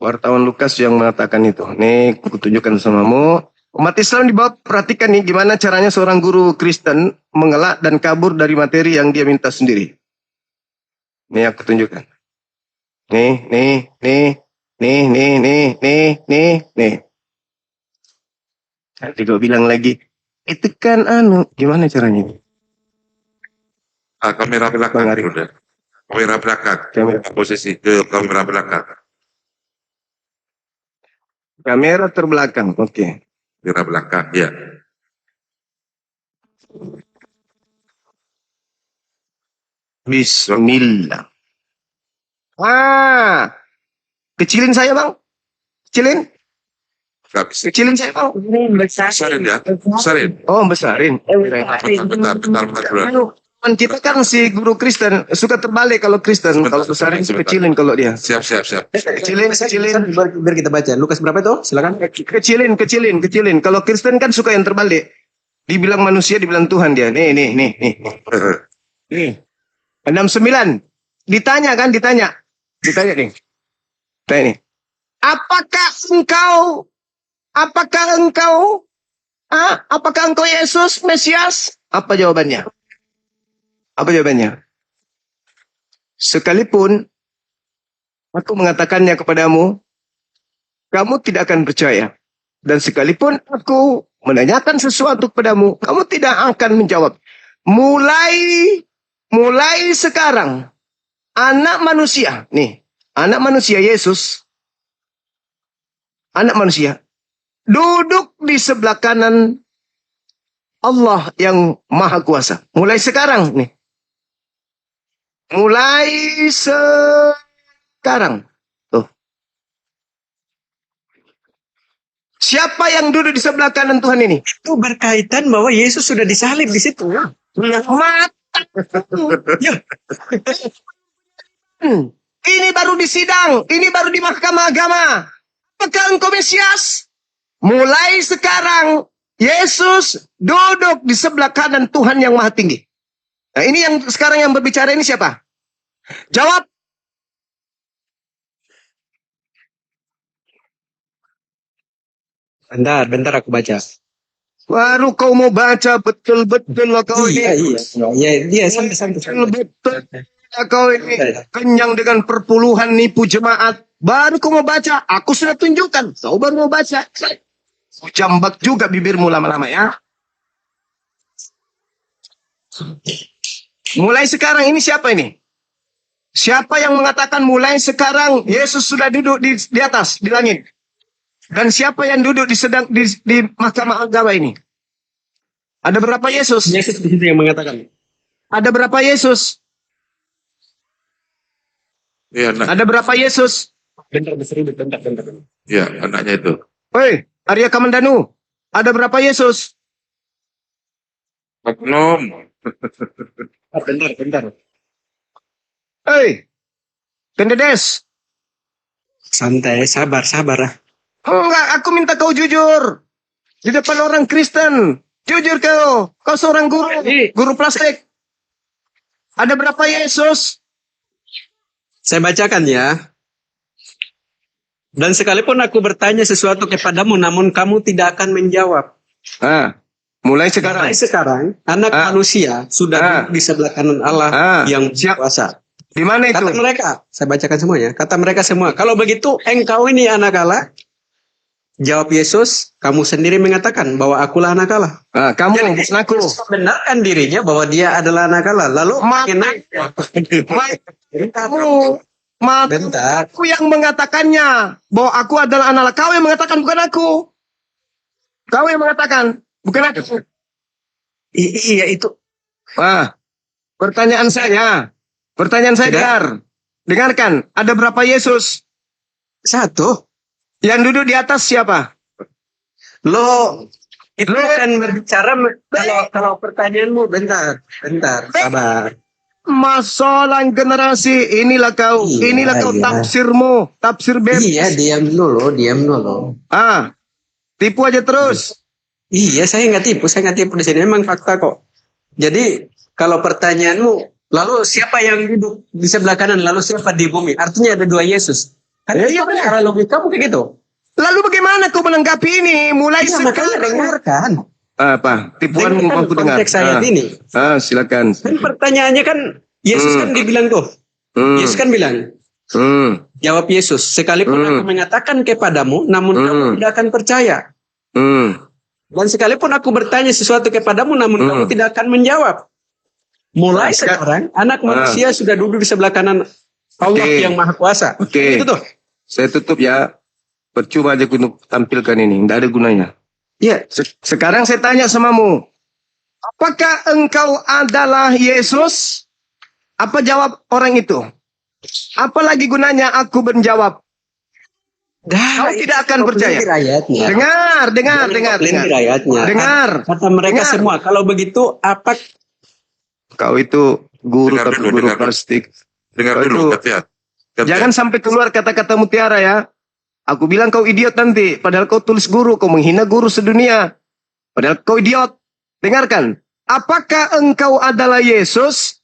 Wartawan Lukas yang mengatakan itu. Nih, aku tunjukkan samamu. Umat Islam di bawah perhatikan nih gimana caranya seorang guru Kristen mengelak dan kabur dari materi yang dia minta sendiri. Nih aku tunjukkan. Nih. Nanti gue bilang lagi, itu kan gimana caranya? Kamera belakang udah. Kamera belakang. Posisi ke kamera belakang. Kamera terbelakang. Oke. Kamera belakang, ya. Bismillah. Kecilin saya, Bang. Kecilin. Nggak bisa. Kecilin saya, Bang. Besarin ya. Besarin. Oh, besarin. Bentar dulu. Teman kita kan si guru Kristen suka terbalik kalau Kristen. Kalau besarin kecilin kalau dia. Siap. Kecilin. Biar kita baca. Lukas berapa itu? Silakan. Kecilin. Kalau Kristen kan suka yang terbalik. Dibilang manusia, dibilang Tuhan dia. Nih. Nih. 69. Ditanya nih. Tanya nih. Apakah engkau Yesus Mesias? Apa jawabannya? Sekalipun aku mengatakannya kepadamu, kamu tidak akan percaya. Dan sekalipun aku menanyakan sesuatu kepadamu, kamu tidak akan menjawab. Mulai sekarang, anak manusia Yesus, anak manusia, duduk di sebelah kanan Allah yang Maha Kuasa. Mulai sekarang nih. Mulai sekarang. Tuh. Siapa yang duduk di sebelah kanan Tuhan ini? Itu berkaitan bahwa Yesus sudah disalib di situ. Mata. Ya. Ini baru di sidang. Ini baru di mahkamah agama. Apakah engkau Mesias? Mulai sekarang Yesus duduk di sebelah kanan Tuhan yang Maha Tinggi. Nah, ini yang sekarang yang berbicara ini siapa? Jawab. Bentar aku baca. Baru kau mau baca betul-betul lah kau ini. Iya, sampai. Betul kau ini kenyang dengan perpuluhan nipu jemaat. Baru kau mau baca. Aku sudah tunjukkan. Kau baru mau baca. Jambak juga bibirmu lama-lama ya. Mulai sekarang ini siapa ini? Siapa yang mengatakan mulai sekarang Yesus sudah duduk di atas, di langit? Dan siapa yang duduk di mahkamah agama ini? Ada berapa Yesus? Yesus di situ yang mengatakan. Ada berapa Yesus? Iya, Ada berapa Yesus? Bentar. Iya, anaknya itu. Hei, Arya Kamandanu. Ada berapa Yesus? Oknum. Bentar. Hei, Kendedes. Santai, sabar. Enggak, aku minta kau jujur. Di depan orang Kristen. Jujur kau. Kau seorang guru plastik. Ada berapa Yesus? Saya bacakan ya. Dan sekalipun aku bertanya sesuatu kepadamu, namun kamu tidak akan menjawab. Mulai sekarang. Anak manusia sudah duduk di sebelah kanan Allah yang kuasa. Di mana itu? Kata mereka, saya bacakan semuanya. Kata mereka semua, kalau begitu engkau ini anak Allah. Jawab Yesus, kamu sendiri mengatakan bahwa akulah anak Allah. Kamu, bukan aku. Benarkan dirinya bahwa dia adalah anak Allah. Lalu Bentar. Aku yang mengatakannya bahwa aku adalah anak Allah. Kau yang mengatakan, bukan aku. Kau yang mengatakan, bukan aku. Iya itu. Pertanyaan saya dengarkan. Ada berapa Yesus? 1. Yang duduk di atas siapa? Itu akan berbicara kalau pertanyaanmu bentar, sabar. Masalah generasi, inilah kau tafsirmu, tafsir bebas. Iya, diam dulu. Tipu aja terus. Iya, saya nggak tipu di sini, memang fakta kok. Jadi kalau pertanyaanmu, lalu siapa yang duduk di sebelah kanan, lalu siapa di bumi? Artinya ada 2 Yesus. Iya, cara logika kamu kayak gitu. Lalu bagaimana kau menanggapi ini? Mulai sekarang dengarkan. Apa? Tipuanmu aku dengar. Konteks ayat ini. Silakan. Kan pertanyaannya kan Yesus kan dibilang tuh. Yesus kan bilang. Jawab Yesus, sekalipun aku mengatakan kepadamu, namun kamu tidak akan percaya. Dan sekalipun aku bertanya sesuatu kepadamu, namun kamu tidak akan menjawab. Mulai sekarang, anak manusia sudah duduk di sebelah kanan Allah yang Maha Kuasa. Itu tuh. Saya tutup ya. Percuma aja aku tampilkan ini, tidak ada gunanya. Ya, sekarang saya tanya samamu. Apakah engkau adalah Yesus? Apa jawab orang itu? Apalagi gunanya aku menjawab? Kau tidak akan percaya. Ayatnya. Dengar. Ayatnya. Dengar. Kata mereka Dengar. semua, kalau begitu apa? Kau itu guru Dengar tapi dulu, guru dengar. plastik. Dengar Kau dulu, itu- Gantian. Jangan sampai keluar kata-kata mutiara ya. Aku bilang kau idiot nanti. Padahal kau tulis guru. Kau menghina guru sedunia. Padahal kau idiot. Dengarkan. Apakah engkau adalah Yesus?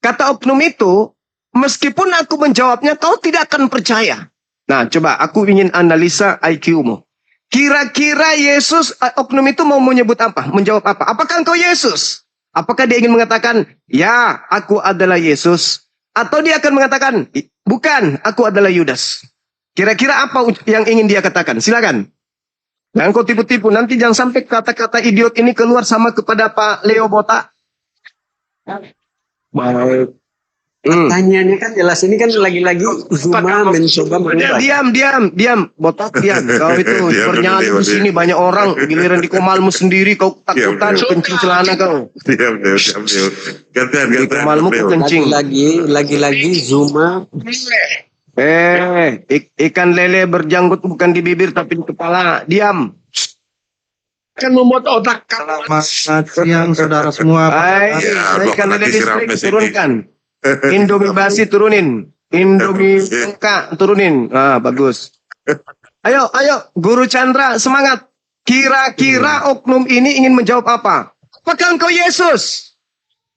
Kata oknum itu. Meskipun aku menjawabnya, kau tidak akan percaya. Nah, coba aku ingin analisa IQ-mu. Kira-kira Yesus, oknum itu mau menyebut apa? Menjawab apa? Apakah engkau Yesus? Apakah dia ingin mengatakan, ya, aku adalah Yesus? Atau dia akan mengatakan, bukan, aku adalah Yudas. Kira-kira apa yang ingin dia katakan? Silakan. Jangan kau tipu-tipu. Nanti jangan sampai kata-kata idiot ini keluar sama kepada Pak Leo Botak. Baik. Tanyanya kan jelas, ini kan lagi-lagi Zuma mencoba mengurai. Diam. Botak, diam. Kau itu Diam, bernyanyi diam, di sini banyak orang. Giliran di komalmu sendiri, kau takutan Diam. kencing celana kau. Diam. Gantian. Di komalmu kau kencing. Lagi-lagi Zuma Ikan lele berjanggut bukan di bibir tapi di kepala. Diam. Akan membuat otak Selamat siang saudara semua. Hai, Ya, ikan lele lagi listrik rames ini. turunkan. Indomie basi turunin. Indomie bengkak turunin. Ah, bagus. Ayo, Guru Chandra semangat. Kira-kira oknum ini ingin menjawab apa? Apakah engkau Yesus?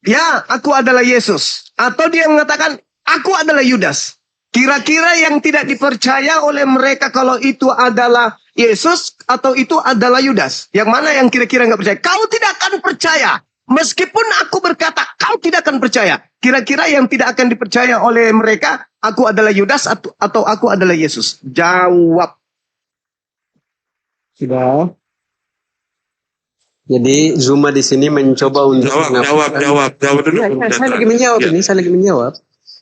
Ya, aku adalah Yesus. Atau dia mengatakan, aku adalah Yudas. Kira-kira yang tidak dipercaya oleh mereka kalau itu adalah Yesus atau itu adalah Yudas. Yang mana yang kira-kira nggak percaya? Kau tidak akan percaya. Meskipun aku berkata, kau tidak akan percaya. Kira-kira yang tidak akan dipercaya oleh mereka, aku adalah Yudas atau aku adalah Yesus. Jawab. sudah. Jadi Zuma di sini mencoba untuk Jawab dulu. Ya, saya lagi menjawab Ya. ini, saya lagi menjawab.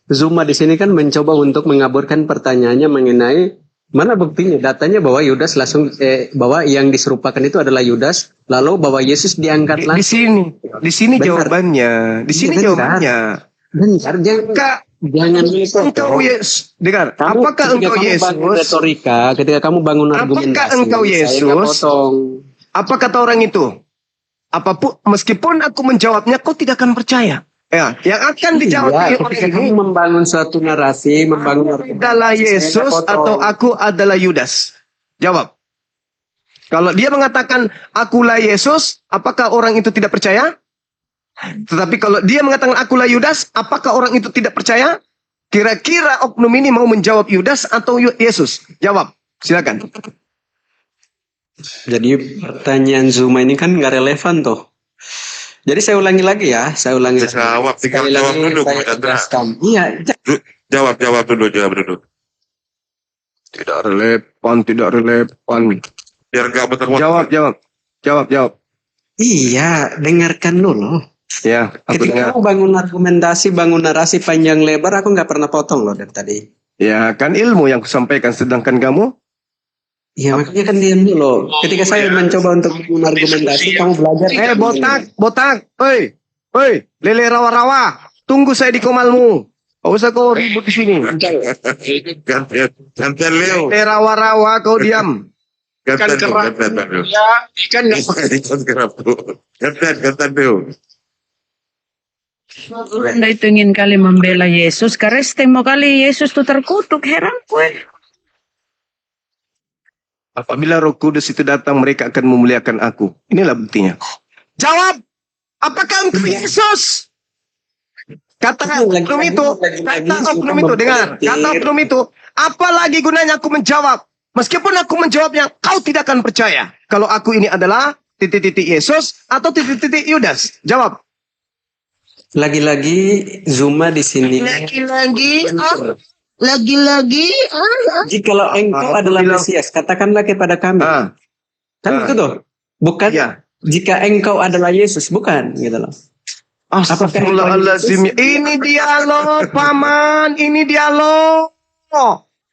Zuma di sini kan mencoba untuk mengaburkan pertanyaannya mengenai mana buktinya, datanya bahwa Yudas langsung bahwa yang diserupakan itu adalah Yudas, lalu bahwa Yesus diangkat Di langsung. sini Benar. jawabannya. Di sini Benar. jawabannya. Bentar, jangan Engkau Yesus. Dengar, apakah engkau bangun Yesus? retorika, ketika kamu bangun argumentasi, Apakah engkau saya nggak Yesus? potong. Apa kata orang itu? Apapun, meskipun aku menjawabnya, kau tidak akan percaya. Ya, yang akan dijawab Iya, oleh ketika ini, kamu membangun suatu narasi, membangun aku adalah Yesus atau aku adalah Yudas? Jawab. Kalau dia mengatakan akulah Yesus, apakah orang itu tidak percaya? Tetapi kalau dia mengatakan akulah Yudas, apakah orang itu tidak percaya? Kira-kira oknum ini mau menjawab Yudas atau Yesus? Jawab. Silakan. Jadi pertanyaan Zuma ini kan nggak relevan toh. Jadi saya ulangi lagi ya, saya ulangi lagi. Jawab, tinggal Sekali jawab lagi dulu, saya Bung Chandra. tegaskan. Iya, Jawab dulu. Tidak relevan. Biar nggak muter-muter. Jawab. iya, dengarkan dulu. Ya, aku Ketika dengar. kamu bangun argumentasi, bangun narasi panjang lebar, aku nggak pernah potong loh dari tadi. Ya, kan ilmu yang kusampaikan, sedangkan kamu Iya, makanya kan diam dulu. Ketika saya mencoba untuk bangun argumentasi, kamu belajar. botak, oi, lele rawa-rawa, tunggu saya di komalmu. Gak usah kau ribut di sini. Gantian Leo. Lele rawa-rawa, kau diam. Gantian Leo. ya ikan nggak Gantian Leo. Anda itu ingin kali membela Yesus, karena mau kali Yesus itu terkutuk, heran kue. Apabila Roh Kudus itu datang, mereka akan memuliakan aku. Inilah buktinya. Jawab, apakah engkau Yesus? Kata oknum itu, dengar. Kata oknum itu, apalagi gunanya aku menjawab? Meskipun aku menjawabnya, kau tidak akan percaya. Kalau aku ini adalah titik-titik Yesus atau titik-titik Yudas. Jawab. Lagi-lagi Zuma di sini. Lagi-lagi, Jikalau engkau Aku adalah bilang- Mesias, katakanlah kepada kami. Kan itu tuh. Bukan Ya. jika engkau adalah Yesus, bukan gitu loh. Astagfirullahaladzim. Ini dialog, Paman. Ini dialog.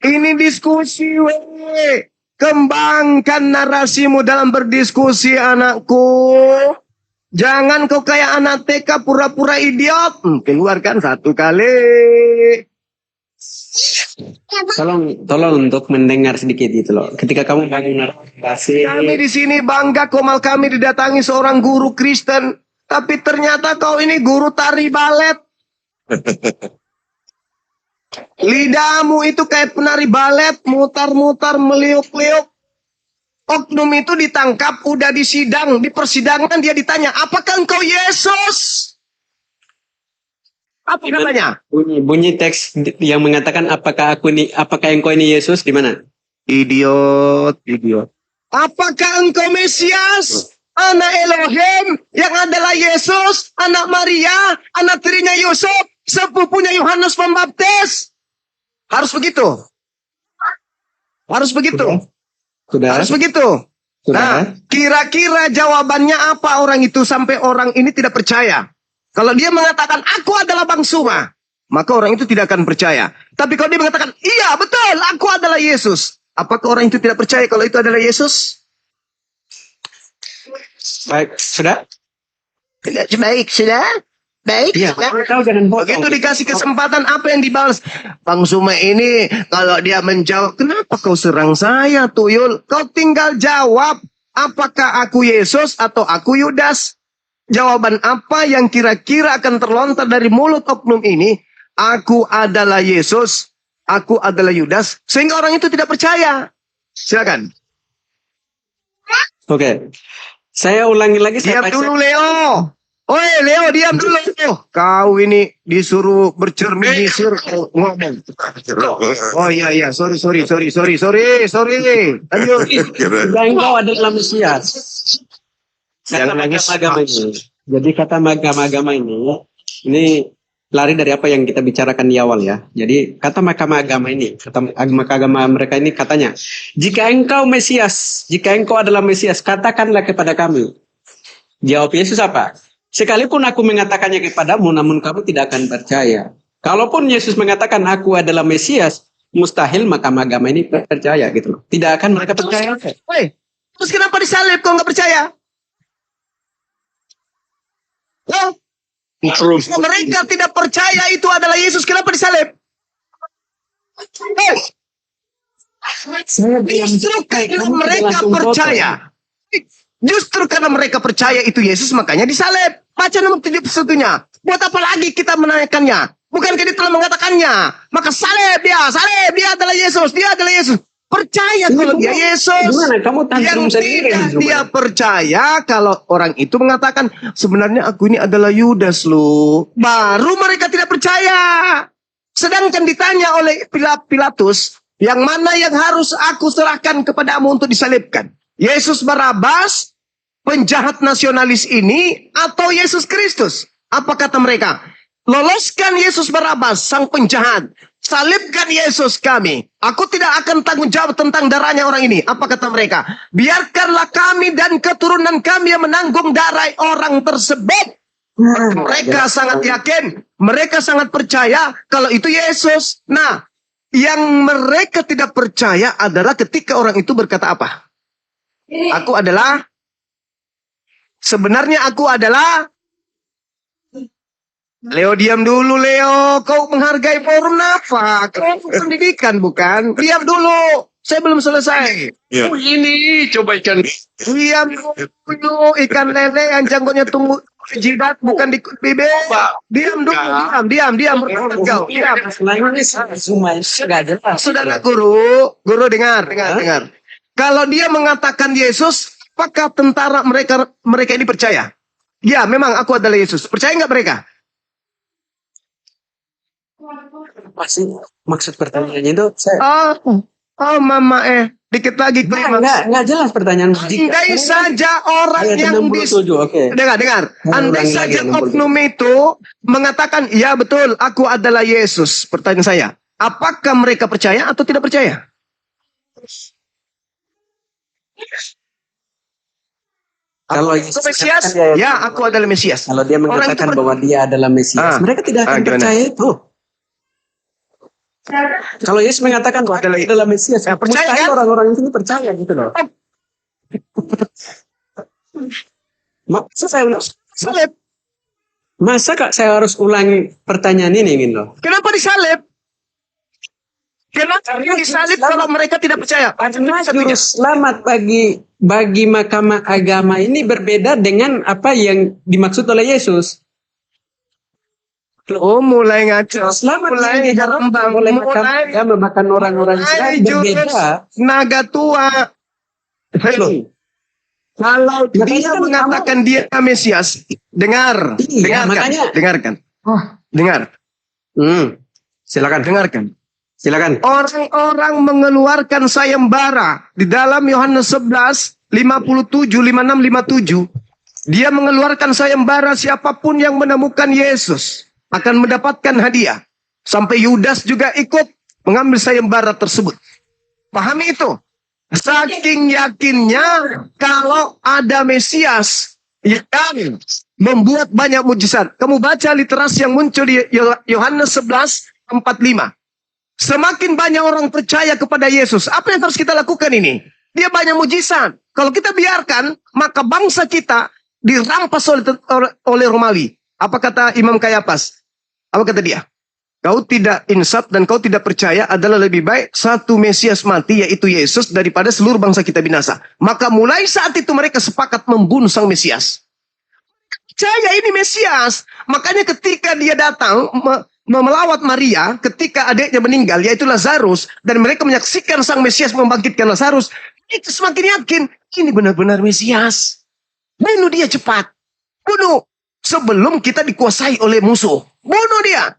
Ini diskusi, weh. Kembangkan narasimu dalam berdiskusi, anakku. Jangan kau kayak anak TK pura-pura idiot. Keluarkan satu kali. Tolong untuk mendengar sedikit itu loh. Ketika kamu bangun narasi, Kami di sini bangga komal kami didatangi seorang guru Kristen. Tapi ternyata kau ini guru tari balet. Lidahmu itu kayak penari balet, mutar-mutar, meliuk-liuk. Oknum itu ditangkap, udah disidang, di persidangan dia ditanya, apakah engkau Yesus? Apa namanya? bunyi teks yang mengatakan apakah engkau ini Yesus di mana? Idiot. Apakah engkau Mesias? Anak Elohim yang adalah Yesus, anak Maria, anak tirinya Yusuf, sepupunya Yohanes Pembaptis. Harus begitu. Harus begitu. Sudah. Harus begitu. Sudah. Nah, kira-kira jawabannya apa orang itu sampai orang ini tidak percaya? Kalau dia mengatakan, aku adalah Bang Suma, maka orang itu tidak akan percaya. Tapi kalau dia mengatakan, iya betul, aku adalah Yesus. Apakah orang itu tidak percaya kalau itu adalah Yesus? Baik, sudah? Baik, sudah. Baik, Iya, kau jangan bohong. begitu dikasih kesempatan apa yang dibalas? Bang Suma ini kalau dia menjawab, kenapa kau serang saya tuyul? Kau tinggal jawab, apakah aku Yesus atau aku Yudas? Jawaban apa yang kira-kira akan terlontar dari mulut oknum ini? Aku adalah Yesus, aku adalah Yudas, sehingga orang itu tidak percaya. Silakan. Oke. Saya ulangi lagi. Diam dulu, Leo. Oi, Leo, diam dulu. Kau ini disuruh bercermin, disuruh ngomong. Oh iya, sorry. Ayo. Dan engkau adalah Mesias. Kata agama ini. Jadi kata agama ini lari dari apa yang kita bicarakan di awal ya. Jadi kata agama ini, kata agama mereka ini katanya, jika engkau Mesias, jika engkau adalah Mesias, katakanlah kepada kami. Jawab Yesus apa? Sekalipun aku mengatakannya kepadamu, namun kamu tidak akan percaya. Kalaupun Yesus mengatakan aku adalah Mesias, mustahil makam agama ini percaya gitu loh. Tidak akan mereka percaya. Woi, terus kenapa disalib kau nggak percaya? Oh, mereka tidak percaya itu adalah Yesus, kenapa disalib? Justru karena mereka percaya. Justru karena mereka percaya itu Yesus, makanya disalib. Baca nomor 71-nya. Buat apa lagi kita menanyakannya? Bukankah dia telah mengatakannya? Maka salib dia adalah Yesus, dia adalah Yesus. Percaya kalau dia Yesus. Gimana? Kamu tantrum sendiri. Tidak dia percaya kalau orang itu mengatakan, sebenarnya aku ini adalah Yudas loh. Baru mereka tidak percaya. Sedangkan ditanya oleh Pilatus, yang mana yang harus aku serahkan kepadamu untuk disalibkan? Yesus Barabas, penjahat nasionalis ini, atau Yesus Kristus? Apa kata mereka? Loloskan Yesus Barabas, sang penjahat. Salibkan Yesus kami. Aku tidak akan tanggung jawab tentang darahnya orang ini. Apa kata mereka? Biarkanlah kami dan keturunan kami yang menanggung darah orang tersebut. Mereka sangat yakin. Mereka sangat percaya kalau itu Yesus. Nah, yang mereka tidak percaya adalah ketika orang itu berkata apa? Sebenarnya aku adalah Leo, diam dulu Leo. Kau menghargai forum apa? Kau pendidikan bukan? Diam dulu. Saya belum selesai. Ya. Ini coba ikan. Diam dulu. Ikan lele yang janggutnya tumbuh jidat bukan di bibir. Diam dulu. Diam. Diam. Saudara guru dengar. Kalau dia mengatakan Yesus, apakah tentara mereka ini percaya? Ya, memang aku adalah Yesus. Percaya nggak mereka? Masih maksud pertanyaannya itu saya Mama dikit lagi nggak jelas pertanyaan. Andai saja orang yang dengar. Andai saja oknum itu mengatakan, ya betul, aku adalah Yesus. Pertanyaan saya, apakah mereka percaya atau tidak percaya? Kalau Mesias, ya aku adalah Mesias. Kalau dia mengatakan bahwa dia adalah Mesias, mereka tidak akan percaya itu. Kalau Yesus mengatakan bahwa adalah Mesias, percaya mustahil kan? orang-orang di sini percaya gitu loh. Masa saya Salib. masa kak saya harus ulangi pertanyaan ini gitu loh? Kenapa disalib? Kenapa disalib kalau mereka tidak percaya? Karena juru selamat bagi Mahkamah Agama ini berbeda dengan apa yang dimaksud oleh Yesus. Oh, mulai ngaco. Selamat Mulai yang diharapkan oleh Mahkamah Agama bahkan orang-orang Islam berbeda. naga tua. Hello. Kalau dia mengatakan dia Mesias, dengar, Iya, makanya. dengarkan. Dengarkan. Silakan. Orang-orang mengeluarkan sayembara di dalam Yohanes 11, 57, 56, 57. Dia mengeluarkan sayembara siapapun yang menemukan Yesus akan mendapatkan hadiah. Sampai Yudas juga ikut mengambil sayembara tersebut. Pahami itu? Saking yakinnya kalau ada Mesias yang membuat banyak mujizat. Kamu baca literasi yang muncul di Yohanes 11, 45. Semakin banyak orang percaya kepada Yesus, apa yang harus kita lakukan ini? Dia banyak mujizat. Kalau kita biarkan, maka bangsa kita dirampas oleh Romawi. Apa kata Imam Kayafas? Apa kata dia? Kau tidak insaf dan kau tidak percaya adalah lebih baik satu Mesias mati, yaitu Yesus, daripada seluruh bangsa kita binasa. Maka mulai saat itu mereka sepakat membunuh sang Mesias. Percaya ini Mesias. Makanya ketika dia datang melawat Maria ketika adiknya meninggal, yaitu Lazarus, dan mereka menyaksikan sang Mesias membangkitkan Lazarus, itu semakin yakin ini benar-benar Mesias. Bunuh dia cepat. Bunuh sebelum kita dikuasai oleh musuh. Bunuh dia.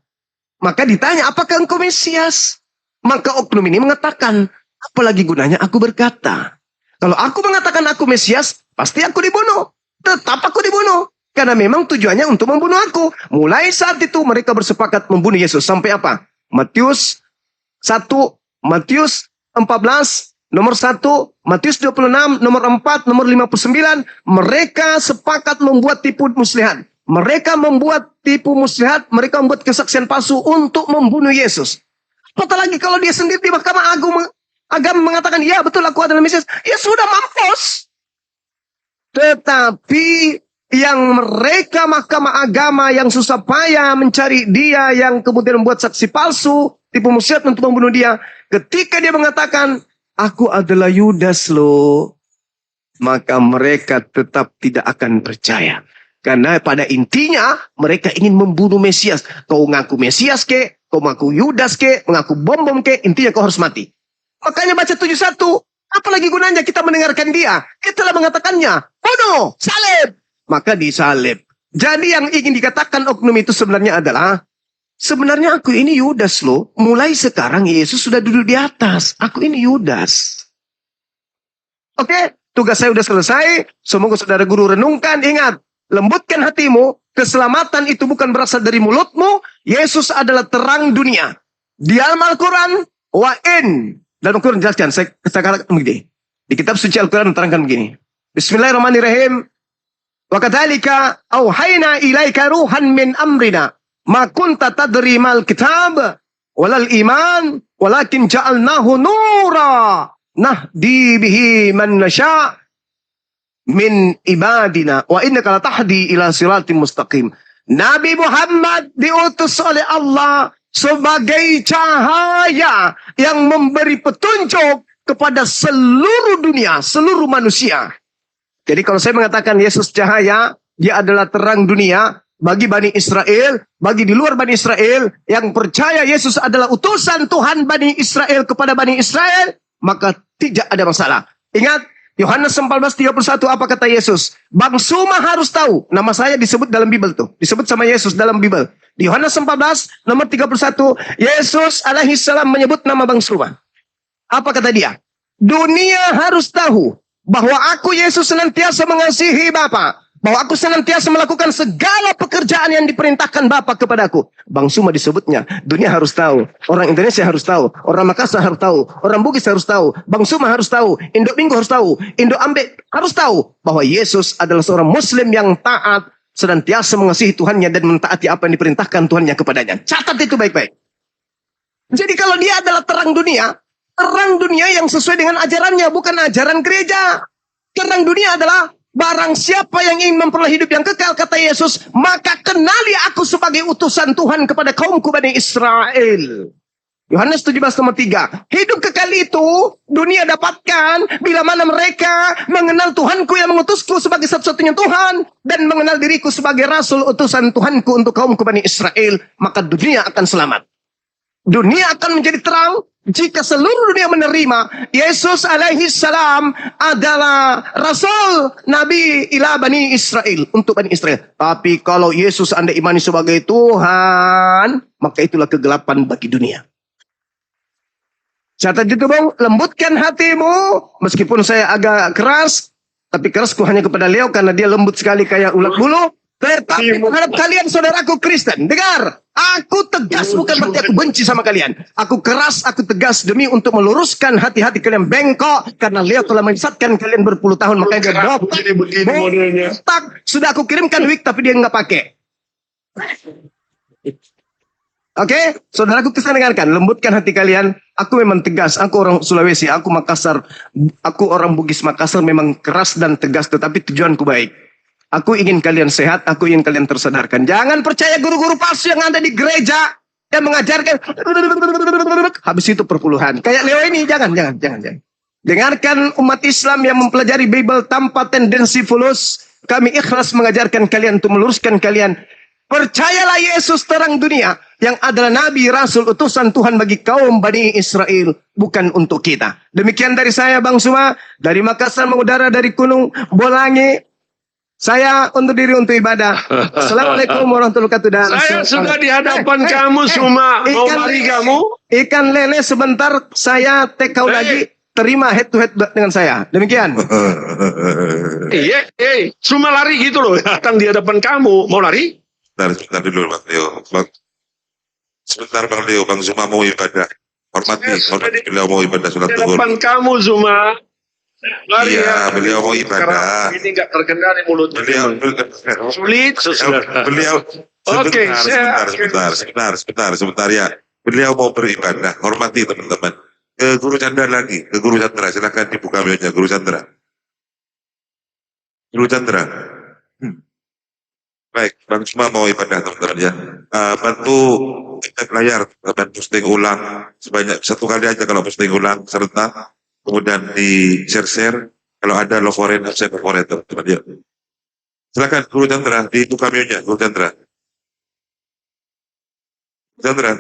Maka ditanya, apakah engkau Mesias? Maka oknum ini mengatakan, apalagi gunanya aku berkata. Kalau aku mengatakan aku Mesias, pasti aku dibunuh. Tetap aku dibunuh. Karena memang tujuannya untuk membunuh aku. Mulai saat itu mereka bersepakat membunuh Yesus. Sampai apa? Matius 1, Matius 14, nomor 1, Matius 26, nomor 4, nomor 59. Mereka sepakat membuat tipu muslihat. Mereka membuat tipu muslihat. Mereka membuat kesaksian palsu untuk membunuh Yesus. Apalagi kalau dia sendiri di Mahkamah Agama mengatakan, ya betul aku adalah Mesias. Ya sudah mampus. Tetapi yang mereka Mahkamah Agama yang susah payah mencari dia, yang kemudian membuat saksi palsu, tipu muslihat untuk membunuh dia. Ketika dia mengatakan, aku adalah Yudas loh, maka mereka tetap tidak akan percaya. Karena pada intinya mereka ingin membunuh Mesias. Kau ngaku Mesias ke, kau ngaku Yudas ke, mengaku bom ke, intinya kau harus mati. Makanya baca 71, apalagi gunanya kita mendengarkan dia. Dia telah mengatakannya, bunuh, salib. Maka disalib. Jadi yang ingin dikatakan oknum itu sebenarnya adalah, sebenarnya aku ini Yudas loh. Mulai sekarang Yesus sudah duduk di atas. Aku ini Yudas. Oke, tugas saya sudah selesai. Semoga saudara guru renungkan. Ingat, lembutkan hatimu. Keselamatan itu bukan berasal dari mulutmu. Yesus adalah terang dunia. Di Al-Quran, dalam Al-Quran jelaskan. Saya katakan begini. Di kitab suci Al-Quran terangkan begini. Bismillahirrahmanirrahim. Wa kadzalika auhayna ilaika ruhan min amrina ma kunta tadri mal kitab walal iman walakin ja'alnahu nura nahdi bihi man nasha min ibadina wa innaka latahdi ila siratim mustaqim. Nabi Muhammad diutus oleh Allah sebagai cahaya yang memberi petunjuk kepada seluruh dunia, seluruh manusia. Jadi kalau saya mengatakan Yesus cahaya, dia adalah terang dunia bagi Bani Israel, bagi di luar Bani Israel yang percaya Yesus adalah utusan Tuhan Bani Israel kepada Bani Israel, maka tidak ada masalah. Ingat, Yohanes 14:31 apa kata Yesus? Bangsuma harus tahu. Nama saya disebut dalam Bible tuh. Disebut sama Yesus dalam Bible. Di Yohanes 14 nomor 31, Yesus alaihissalam menyebut nama bangsuma. Apa kata dia? Dunia harus tahu bahwa aku Yesus senantiasa mengasihi Bapa, bahwa aku senantiasa melakukan segala pekerjaan yang diperintahkan Bapa kepadaku. Bangsuma disebutnya. Dunia harus tahu, orang Indonesia harus tahu, orang Makassar harus tahu, orang Bugis harus tahu, Bangsuma harus tahu, Indo Minggu harus tahu, Indo Ambek harus tahu bahwa Yesus adalah seorang Muslim yang taat, senantiasa mengasihi Tuhannya dan mentaati apa yang diperintahkan Tuhannya kepadanya. Catat itu baik-baik. Jadi kalau dia adalah terang dunia yang sesuai dengan ajarannya, bukan ajaran gereja. Terang dunia adalah barang siapa yang ingin memperoleh hidup yang kekal, kata Yesus, maka kenali aku sebagai utusan Tuhan kepada kaumku Bani Israel. Yohanes 17:3. Hidup kekal itu dunia dapatkan bila mana mereka mengenal Tuhanku yang mengutusku sebagai satu-satunya Tuhan dan mengenal diriku sebagai rasul utusan Tuhanku untuk kaumku Bani Israel, maka dunia akan selamat. Dunia akan menjadi terang jika seluruh dunia menerima Yesus alaihi salam adalah rasul nabi ila Bani Israel, untuk Bani Israel. Tapi kalau Yesus Anda imani sebagai Tuhan, maka itulah kegelapan bagi dunia. Catat itu bang, lembutkan hatimu. Meskipun saya agak keras, tapi kerasku hanya kepada Leo karena dia lembut sekali kayak ulat bulu. Tetapi terhadap kalian saudaraku Kristen, dengar, aku tegas bukan berarti aku benci sama kalian. Aku keras, aku tegas demi untuk meluruskan hati-hati kalian bengkok. Karena Leo telah menyesatkan kalian berpuluh tahun, makanya dia botak. Sudah aku kirimkan wig tapi dia nggak pakai. Oke, saudaraku Kristen, dengarkan, lembutkan hati kalian. Aku memang tegas, aku orang Sulawesi, aku Makassar, aku orang Bugis Makassar, memang keras dan tegas, tetapi tujuanku baik. Aku ingin kalian sehat, aku ingin kalian tersadarkan. Jangan percaya guru-guru palsu yang ada di gereja yang mengajarkan habis itu perpuluhan. Kayak Leo ini, jangan. Dengarkan umat Islam yang mempelajari Bible tanpa tendensi fulus. Kami ikhlas mengajarkan kalian untuk meluruskan kalian. Percayalah Yesus terang dunia yang adalah nabi, rasul, utusan Tuhan bagi kaum Bani Israel, bukan untuk kita. Demikian dari saya Bang Suma, dari Makassar mengudara dari Gunung Bolangi. Saya undur diri untuk ibadah. Assalamualaikum warahmatullahi wabarakatuh. Saya sudah di hadapan kamu semua. Mau lari kamu? Ikan lele sebentar, saya take kau lagi. Terima head to head dengan saya. Demikian. Iya, cuma lari gitu loh. Datang di hadapan kamu. Mau lari? Sebentar dulu Bang Leo. Sebentar Bang Leo, Bang Zuma mau ibadah. Hormati beliau mau ibadah surat Di tuhur. hadapan kamu Zuma. Lari Iya, beliau mau ibadah. Sekarang ini nggak terkendali mulutnya. Sulit. Beliau Oke, sebentar ya. Beliau mau beribadah. Hormati teman-teman. Ke Guru Chandra lagi, ke Guru Chandra. Silakan dibuka webnya Guru Chandra. Guru Chandra. Baik, Bang Suma mau ibadah teman-teman ya. Bantu cek layar dan posting ulang sebanyak satu kali aja kalau posting ulang serta kemudian di share kalau ada logoren saya logoren teman-teman ya. Silakan Guru Chandra dibuka webnya Guru Chandra. Chandra.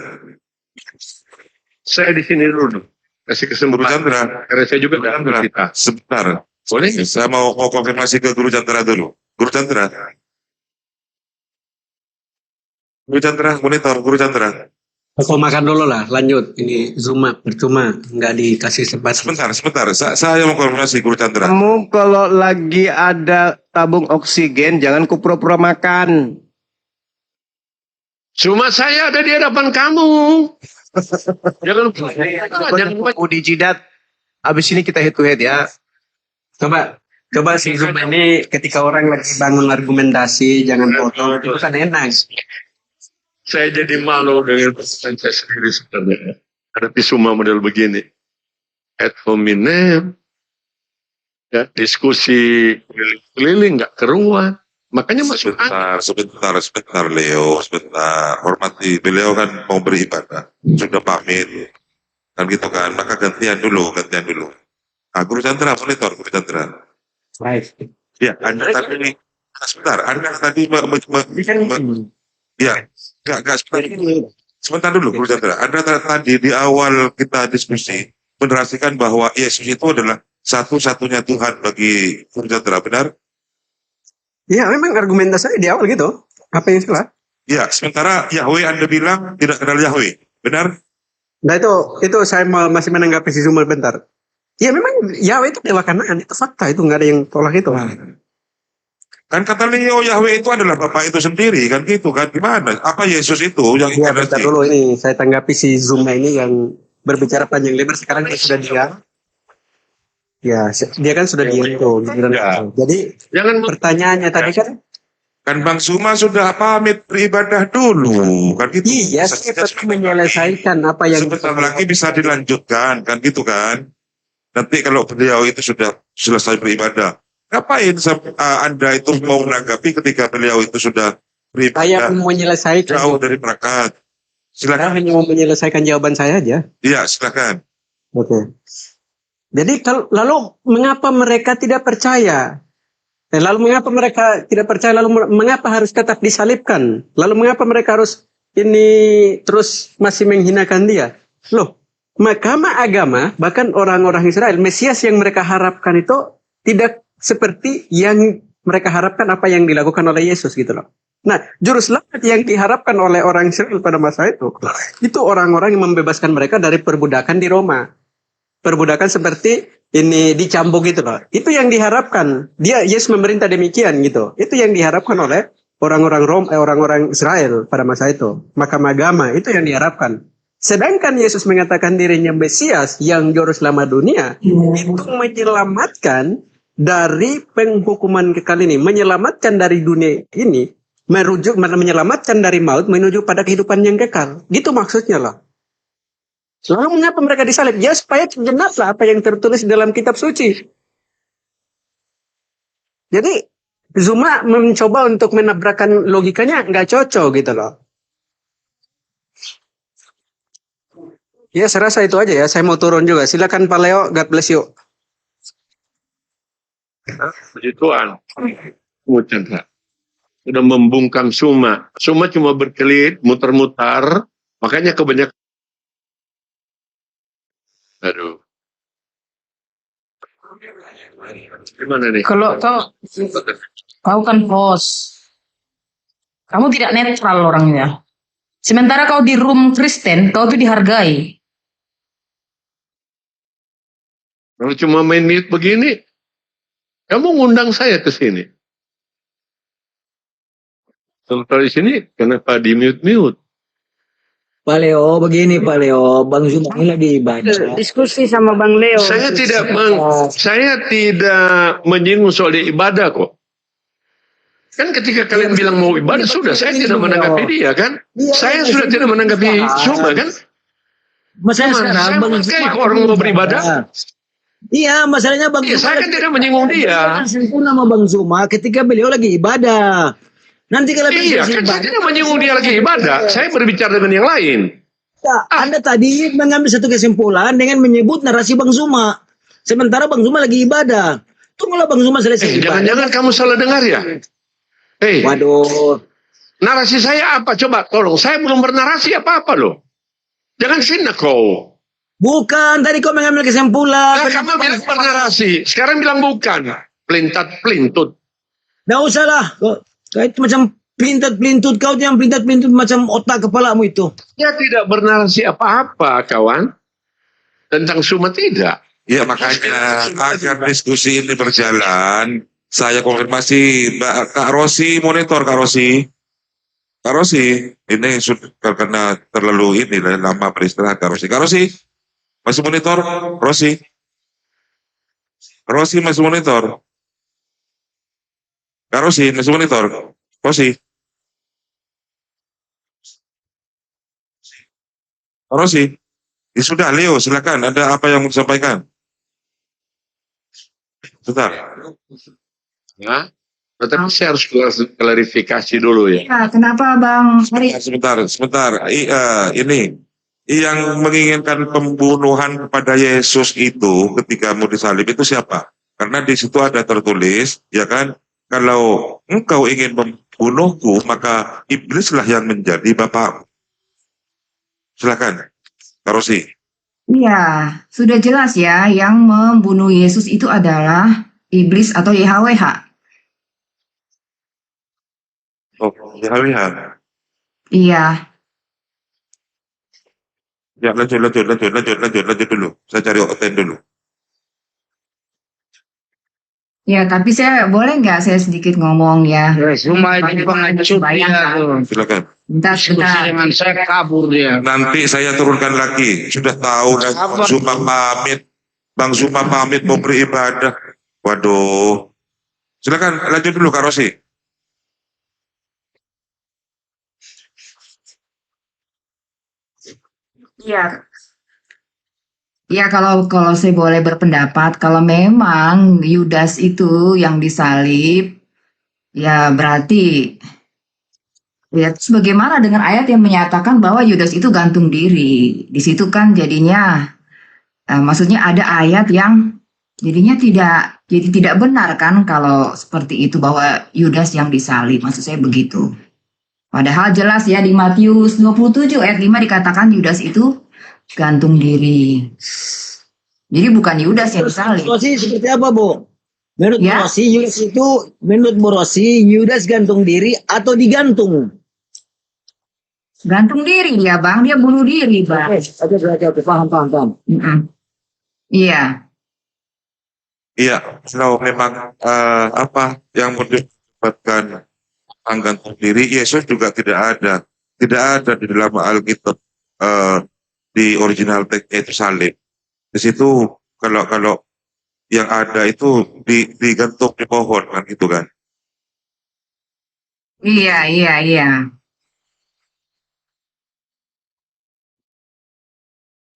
Saya di sini dulu. Kasih kesempatan. Guru Chandra. Karena saya juga Chandra. Sebentar. Boleh? Saya mau konfirmasi ke Guru Chandra dulu. Guru Chandra. Guru Chandra, monitor Guru Chandra. Aku makan dulu lah, lanjut. Ini Zuma percuma, nggak dikasih sempat. Sebentar. Saya mau konfirmasi Guru Chandra. Kamu kalau lagi ada tabung oksigen, jangan kupura-pura makan. Cuma saya ada di hadapan kamu. Jangan Di jidat. Habis ini kita head to head ya. Coba si Zuma ini ketika orang lagi bangun argumentasi, jangan potong, itu kan enak. saya jadi malu dengan pesan saya sendiri sebenarnya. Hadapi semua model begini. Ad hominem. Ya, diskusi keliling nggak keruan. Makanya masuk Sebentar Leo, sebentar. Hormati, beliau kan mau beribadah. Sudah pamit. Kan gitu kan, maka gantian dulu. Nah, Guru Chandra, monitor Guru Chandra. Baik. Ya, Anda tadi, sebentar, Anda tadi ya, enggak sebentar dulu Guru Chandra. Anda tadi di awal kita diskusi menerasikan bahwa Yesus itu adalah satu-satunya Tuhan bagi Guru Chandra, benar? Ya memang argumentasi di awal gitu. Apa yang salah? Ya, sementara Yahweh Anda bilang tidak kenal Yahweh, benar? Nah itu saya masih menanggapi si Zuma bentar. Ya memang Yahweh itu dewa Kanaan, itu fakta, itu nggak ada yang tolak itu. Kan kata Leo Yahweh itu adalah Bapak itu sendiri, kan gitu kan? Gimana? Apa Yesus itu yang Ya bentar dulu, ini saya tanggapi si Zuma ini yang berbicara panjang lebar. Sekarang dia sudah diam. Ya dia kan sudah diam tuh. Ya. Jadi Jangan pertanyaannya tadi kan Kan Bang Suma sudah pamit beribadah dulu, kan gitu. Iya, saya tetap menyelesaikan apa yang Sebentar lagi bisa dilanjutkan, kan gitu kan. Nanti kalau beliau itu sudah selesai beribadah, ngapain Anda itu mau menanggapi ketika beliau itu sudah saya beribadah mau menyelesaikan. jauh dari perangkat? Saya Silakan. hanya mau menyelesaikan jawaban saya aja. Iya, silakan. Oke. Jadi lalu mengapa mereka tidak percaya? Lalu mengapa mereka tidak percaya? Lalu mengapa harus tetap disalibkan? Lalu mengapa mereka harus ini terus masih menghinakan dia? Loh, mahkamah agama, bahkan orang-orang Israel, Mesias yang mereka harapkan itu tidak seperti yang mereka harapkan apa yang dilakukan oleh Yesus gitu loh. Nah, juru selamat yang diharapkan oleh orang Israel pada masa itu orang-orang yang membebaskan mereka dari perbudakan di Roma. Perbudakan seperti ini dicambuk gitu loh. Itu yang diharapkan. Yesus memerintah demikian gitu. Itu yang diharapkan oleh orang-orang Israel pada masa itu. Mahkamah agama itu yang diharapkan. Sedangkan Yesus mengatakan dirinya Mesias yang juru selamat dunia, itu menyelamatkan dari penghukuman kekal ini, menyelamatkan dari dunia ini, menyelamatkan dari maut menuju pada kehidupan yang kekal. Gitu maksudnya loh. Lalu mengapa mereka disalib? Ya supaya genaplah apa yang tertulis dalam kitab suci. Jadi Zuma mencoba untuk menabrakkan logikanya nggak cocok gitu loh. Ya saya rasa itu aja ya. Saya mau turun juga. Silakan Pak Leo. God bless you. Puji Tuhan. Chandra. Sudah membungkam Suma. Suma cuma berkelit, muter-muter. Makanya kebanyakan. Aduh. Gimana nih? Kalau kau kan host, kamu tidak netral orangnya. Sementara kau di room Kristen, kau tuh dihargai. Kalau cuma main mute begini, kamu ngundang saya ke sini. Kalau di sini, kenapa di mute-mute? Pak Leo, begini Pak Leo, Bang Zuma ini lagi ibadah. Diskusi sama Bang Leo. Saya tidak menyinggung soal ibadah kok. Kan ketika kalian bilang mau ibadah, sudah saya tidak menanggapi dia kan. Saya sudah tidak menanggapi Zuma kan. Masalah sekarang Saya Bang menghargai Zuma orang mau beribadah. Iya, masalahnya Bang Iya, Zuma saya kan tidak menyinggung dia. sempurna sama Bang Zuma ketika beliau lagi ibadah. Nanti kalau Iya, kan saya tidak menyinggung dia lagi ibadah. Saya berbicara dengan yang lain. Anda tadi mengambil satu kesimpulan dengan menyebut narasi Bang Zuma. Sementara Bang Zuma lagi ibadah. Tunggulah Bang Zuma selesai ibadah. Jangan-jangan kamu salah dengar ya? Waduh. Narasi saya apa? Coba tolong. Saya belum bernarasi apa-apa loh. Jangan fitnah kau. Bukan, tadi kau mengambil kesimpulan. Nah, kamu bilang bernarasi. Sekarang bilang bukan. Pelintat-pelintut. Nggak usah lah. Kau itu macam pelintat-pelintut. Kau yang pelintat-pelintut macam otak kepalamu itu. Dia tidak bernarasi apa-apa, kawan. Tentang Suma tidak. Ya makanya agar diskusi ini berjalan, saya konfirmasi Kak Rosi monitor Kak Rosi. Kak Rosi, ini sudah karena terlalu ini lama beristirahat Kak Rosi. Kak Rosi, masih monitor? Rosi? Rosi masih monitor? Kak Rosi masih monitor? Rosi? Kak Rosi? Ya sudah, Leo, silakan. Ada apa yang mau disampaikan? Sebentar. Ya. Tetapi saya harus klarifikasi dulu ya. Ya, kenapa Bang? Sebentar. Ini yang menginginkan pembunuhan kepada Yesus itu ketika mau disalib itu siapa? Karena di situ ada tertulis, ya kan? Kalau engkau ingin membunuhku, maka iblislah yang menjadi bapakmu. Silakan, Karosi. Iya, sudah jelas ya, yang membunuh Yesus itu adalah iblis atau YHWH. Oh, YHWH. Iya. Ya, lanjut dulu. Saya cari OTN dulu. Ya, tapi saya boleh nggak saya sedikit ngomong ya? Zuma ini pengacut dia tuh. Silakan. Bentar. Dengan saya kabur dia. Nanti saya turunkan lagi. Sudah tahu Bang Zuma pamit mau beribadah. Waduh. Silakan lanjut dulu Kak Rosi. Iya. Ya kalau saya boleh berpendapat, kalau memang Yudas itu yang disalib, ya berarti ya terus bagaimana dengan ayat yang menyatakan bahwa Yudas itu gantung diri? Di situ kan jadinya maksudnya ada ayat yang jadinya tidak benar kan kalau seperti itu bahwa Yudas yang disalib. Maksud saya begitu. Padahal jelas ya di Matius 27 ayat 5 dikatakan Yudas itu gantung diri. Jadi bukan Yudas yang disalib. Rosi seperti apa, Bu? Menurut Ya. Rosi, Yudas itu, menurut Bu Rosi, Yudas gantung diri atau digantung? Gantung diri ya Bang, dia bunuh diri Bang. Oke, paham. Mm-mm. Iya. Iya, kalau memang apa yang menyebabkan gantung diri, Yesus juga tidak ada di dalam Alkitab di original teksnya itu salib. Di situ kalau yang ada itu digantung di pohon kan gitu kan. Iya.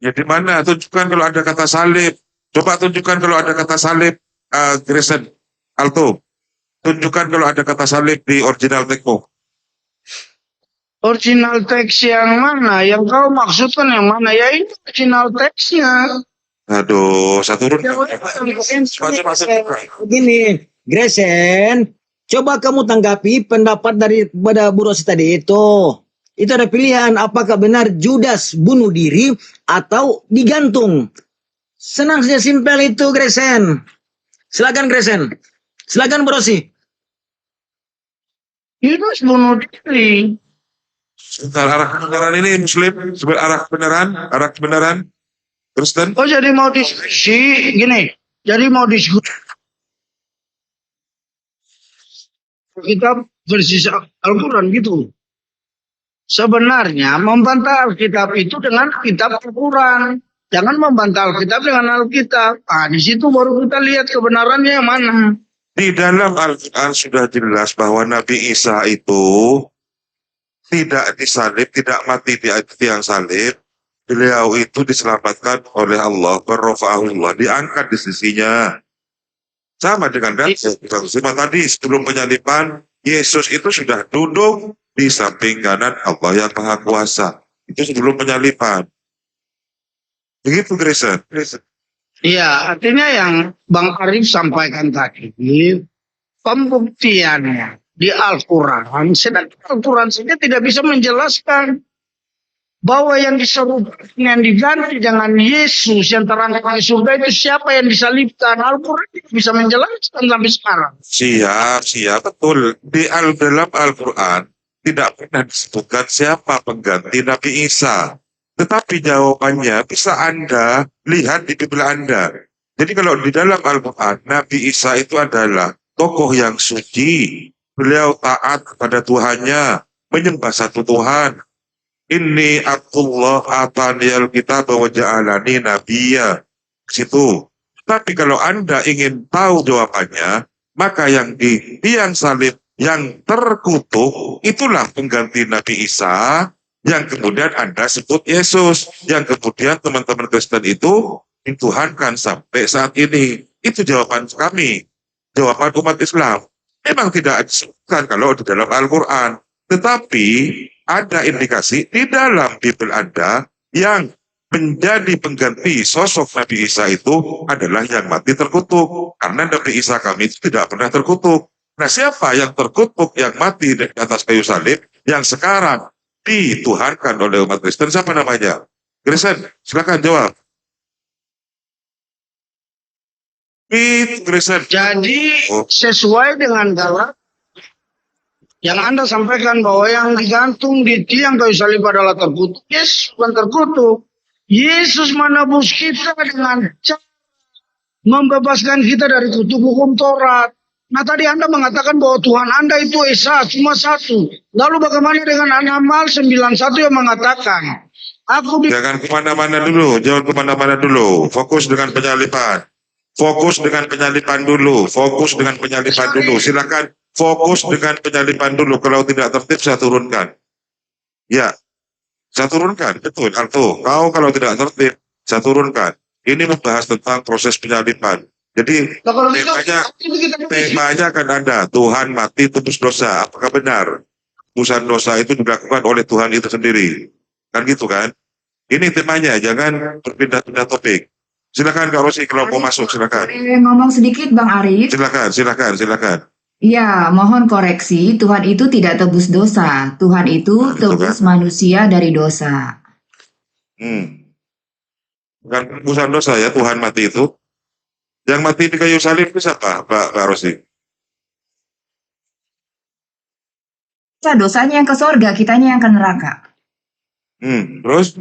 Ya di mana? Tunjukkan kalau ada kata salib. Coba tunjukkan kalau ada kata salib, Grayson, Alto. Tunjukkan kalau ada kata salib di original teksmu. Original teks yang mana? Yang kau maksudkan yang mana? Ya ini original teksnya. Aduh, saya turun. Begini, Gresen, coba kamu tanggapi pendapat daripada Bu Rosi tadi itu. Itu ada pilihan, apakah benar Judas bunuh diri atau digantung? Senang saja, simpel itu, Gresen. Silakan, Gresen. Silakan, Bu Rosi. Yudas bunuh diri. Sebentar, arah kebenaran ini Muslim, arah kebenaran Kristen. Oh jadi mau diskusi gini. Jadi mau diskusi. Kita versi Al-Quran gitu. Sebenarnya membantah Alkitab itu dengan kitab Al-Quran. Jangan membantah Alkitab dengan Alkitab. Di situ baru kita lihat kebenarannya yang mana. Di dalam Al-Quran sudah jelas bahwa Nabi Isa itu tidak disalib, tidak mati di tiang salib. Beliau itu diselamatkan oleh Allah, berrofa'ahullah, diangkat di sisinya. Sama dengan tadi sebelum penyaliban, Yesus itu sudah duduk di samping kanan Allah yang Maha Kuasa. Itu sebelum penyaliban. Begitu, Grayson. Iya, artinya yang Bang Arif sampaikan tadi, pembuktiannya di Al-Quran, sedangkan Al-Quran saja tidak bisa menjelaskan bahwa yang diserupakan yang diganti dengan Yesus yang terangkat di surga itu siapa yang disalibkan. Al-Quran tidak bisa menjelaskan sampai sekarang. Siap, betul. Dalam Al-Quran tidak pernah disebutkan siapa pengganti Nabi Isa. Tetapi jawabannya bisa Anda lihat di Bibel Anda. Jadi kalau di dalam Al-Quran, Nabi Isa itu adalah tokoh yang suci. Beliau taat kepada Tuhannya, menyembah satu Tuhan. Inni Abdullah ataniyal kitab wa ja'alani nabiyya. Situ. Tapi kalau Anda ingin tahu jawabannya, maka yang di tiang salib yang terkutuk itulah pengganti Nabi Isa yang kemudian Anda sebut Yesus, yang kemudian teman-teman Kristen itu dituhankan sampai saat ini. Itu jawaban kami, jawaban umat Islam. Memang tidak disebutkan kalau di dalam Al-Quran, tetapi ada indikasi di dalam Bibel Anda yang menjadi pengganti sosok Nabi Isa itu adalah yang mati terkutuk. Karena Nabi Isa kami itu tidak pernah terkutuk. Nah, siapa yang terkutuk, yang mati di atas kayu salib, yang sekarang dituhankan oleh umat Kristen, siapa namanya? Kristen, silakan jawab. Kristen. Jadi sesuai dengan dalam yang Anda sampaikan bahwa yang digantung di tiang kayu salib adalah terkutuk. Yesus bukan terkutuk. Yesus menebus kita dengan cara membebaskan kita dari kutuk hukum Taurat. Nah tadi Anda mengatakan bahwa Tuhan Anda itu Esa, cuma satu. Lalu bagaimana dengan Amal 91 yang mengatakan, Jangan kemana-mana dulu, jangan kemana-mana dulu. Fokus dengan penyaliban. Fokus dengan penyaliban dulu. Fokus dengan penyaliban dulu. Silakan fokus dengan penyaliban dulu. Kalau tidak tertib saya turunkan. Ya. Saya turunkan, betul. Alto, kau kalau tidak tertib, saya turunkan. Ini membahas tentang proses penyaliban. Jadi Nah, kalau gitu, temanya akan ada, Tuhan mati tebus dosa. Apakah benar? Tebusan dosa itu dilakukan oleh Tuhan itu sendiri. Kan gitu kan? Ini temanya, jangan berpindah-pindah topik. Silakan Kak Rosi, kalau mau masuk, silakan. Boleh ngomong sedikit Bang Arif? Silakan. Ya, mohon koreksi, Tuhan itu tidak tebus dosa. Tuhan itu tebus manusia dari dosa. Bukan tebusan dosa ya, Tuhan mati itu. Yang mati di kayu salib itu siapa, Pak Rosi? Dosanya yang ke sorga, kitanya yang ke neraka. Terus?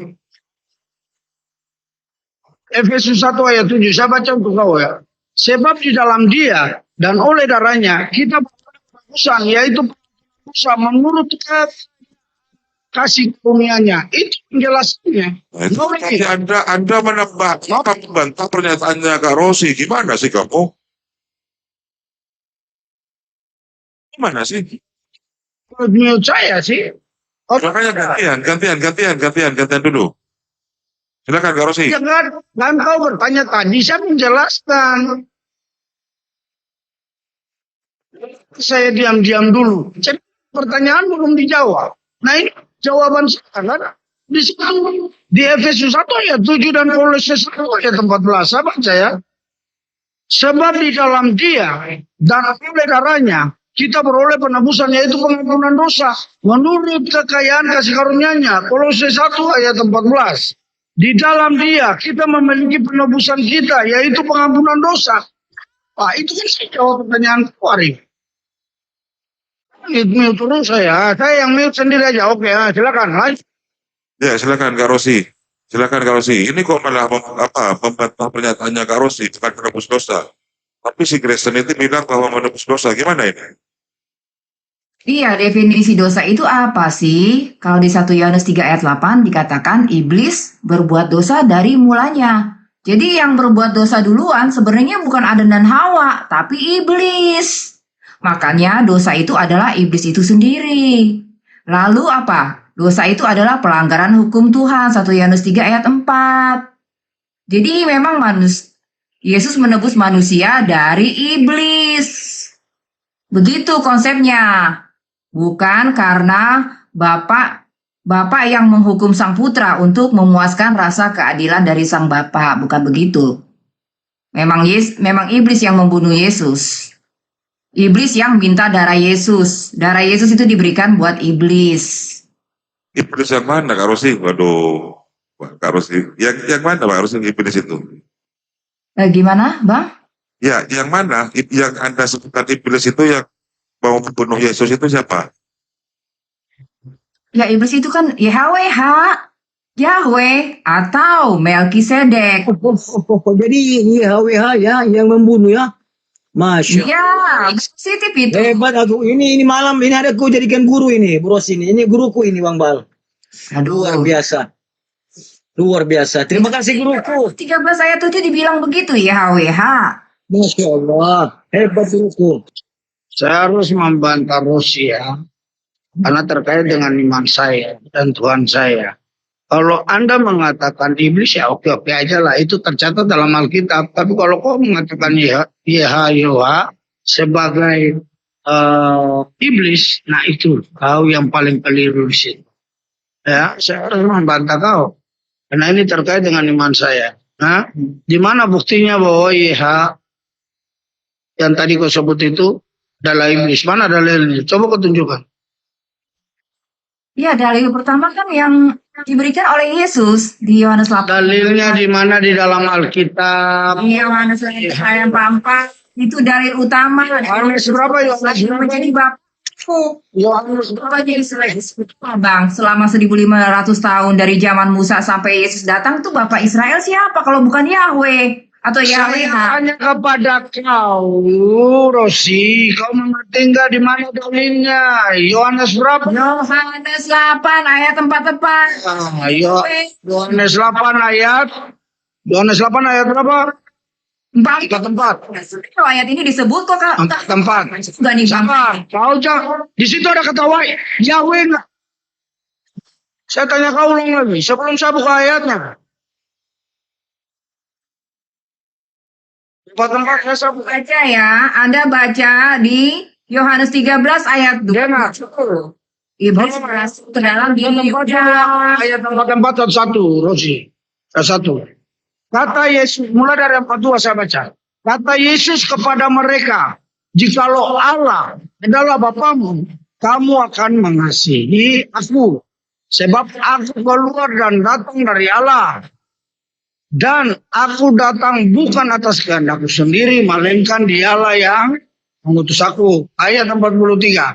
Efesus 1 ayat 7, saya baca untuk kau ya. Sebab di dalam dia dan oleh darahnya kita penebusan, yaitu penebusan menurut kasih karunia-Nya. Itu penjelasannya. Nah, itu tadi Anda membantah pernyataannya Kak Rosi. Gimana sih kamu? Gimana sih? Menurut saya sih. Makanya gantian dulu. Silakan Kak Rosi. Jangan kau bertanya tadi, saya menjelaskan. Saya diam-diam dulu. Jadi pertanyaan belum dijawab. Nah ini jawaban saya kan. Di situ di Efesus 1 ayat 7 dan Kolose 1 ayat 14. Saya baca ya. Sebab di dalam dia dan oleh darahnya kita beroleh penebusan, yaitu pengampunan dosa menurut kekayaan kasih karunia-Nya. Kolose 1 ayat 14. Di dalam dia kita memiliki penebusan kita, yaitu pengampunan dosa. Pak, itu kan saya jawab pertanyaan Arif. Mute terus saya yang mute sendiri aja. Oke, silakan. Lanjut. Ya, silakan Kak Rosi. Ini kok malah membantah pernyataannya Kak Rosi, bukan menebus dosa. Tapi si Kristen itu bilang bahwa menebus dosa. Gimana ini? Iya, definisi dosa itu apa sih? Kalau di 1 Yohanes 3 ayat 8 dikatakan iblis berbuat dosa dari mulanya. Jadi yang berbuat dosa duluan sebenarnya bukan Adam dan Hawa, tapi iblis. Makanya dosa itu adalah iblis itu sendiri. Lalu apa? Dosa itu adalah pelanggaran hukum Tuhan. 1 Yohanes 3 ayat 4. Jadi memang Yesus menebus manusia dari iblis. Begitu konsepnya. Bukan karena Bapak yang menghukum sang putra untuk memuaskan rasa keadilan dari sang Bapak. Bukan begitu. Memang iblis yang membunuh Yesus. Iblis yang minta darah Yesus. Darah Yesus itu diberikan buat iblis. Iblis yang mana Kak Rosi? Waduh, Kak Rosi. Yang mana Kak Rosi iblis itu? Gimana, Bang? Ya, yang mana? Yang Anda sebutkan iblis itu yang mau membunuh Yesus itu siapa? Ya, iblis itu kan Yahweh atau Melkisedek. Jadi YHWH ya yang membunuh ya. Masya Ya, positif itu. hebat aku. Ini malam ini ada aku jadikan guru ini, Bros ini. Ini guruku ini Bang Bal. Luar biasa. Luar biasa. Terima kasih guruku. 13 ayat 7 dibilang begitu YHWH. Masya Allah. Hebat guruku. Saya harus membantah Rusia karena terkait dengan iman saya dan Tuhan saya. Kalau Anda mengatakan iblis ya oke aja lah, itu tercatat dalam Alkitab. Tapi kalau kau mengatakan YHWH sebagai iblis, nah itu kau yang paling keliru di situ. Ya, saya harus membantah kau karena ini terkait dengan iman saya. Nah, di mana buktinya bahwa YH yang tadi kau sebut itu adalah iblis? Mana dalilnya? Coba kau tunjukkan. Ya, dalil pertama kan yang diberikan oleh Yesus di Yohanes 8. Dalilnya di mana di dalam Alkitab? Di Yohanes ayat 4 itu dalil utama. Yohanes berapa? Yohanes berapa? Menjadi Bapakku. Yohanes Bapak jadi Bang, selama 1500 tahun dari zaman Musa sampai Yesus datang tuh Bapak Israel siapa kalau bukan Yahweh atau Yahweh? Saya tanya kepada kau, Rosi, kau mengerti enggak di mana dalilnya? Yohanes berapa? Yohanes 8 ayat 4. Yohanes 8 ayat berapa? 4 tempat. Kalau ayat ini disebut kok Kak. 4 tempat. Enggak nih Bang. Kau jangan. Di situ ada kata Yahweh enggak? Saya tanya kau ulang lagi, sebelum saya buka ayatnya. Tempat-tempat saya buka. Baca ya, Anda baca di Yohanes 13 ayat 20. Iblis masuk ke dalam diri Yudas. Ayat 44 satu, Rosi. Satu. Kata Yesus, mulai dari 42 saya baca. Kata Yesus kepada mereka, jikalau Allah adalah Bapamu, kamu akan mengasihi aku. Sebab aku keluar dan datang dari Allah. Dan aku datang bukan atas kehendakku sendiri, melainkan dialah yang mengutus aku. Ayat 43.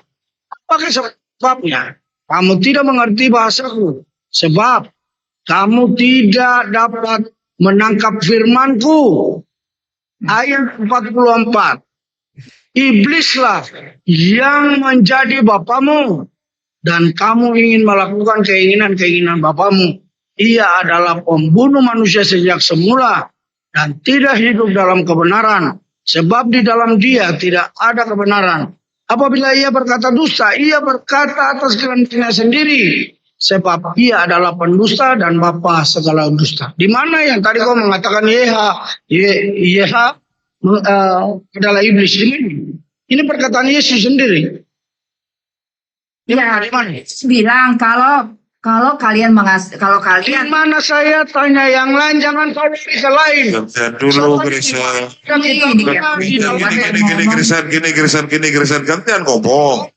Apakah sebabnya? Kamu tidak mengerti bahasaku. Sebab kamu tidak dapat menangkap firmanku. Ayat 44. Iblislah yang menjadi bapamu. Dan kamu ingin melakukan keinginan-keinginan bapamu. Ia adalah pembunuh manusia sejak semula. Dan tidak hidup dalam kebenaran. Sebab di dalam dia tidak ada kebenaran. Apabila ia berkata dusta, ia berkata atas kehendaknya sendiri. Sebab ia adalah pendusta dan bapa segala dusta. Di mana yang tadi kau mengatakan Yeha adalah iblis ini? Ini perkataan Yesus sendiri. Ya, Di mana? Yesus bilang kalau kalian kalau Di kalian mana saya tanya yang lain, jangan kau lari ke lain. Gantian dulu, Grisan. Gini, Grisan. Gantian ngomong.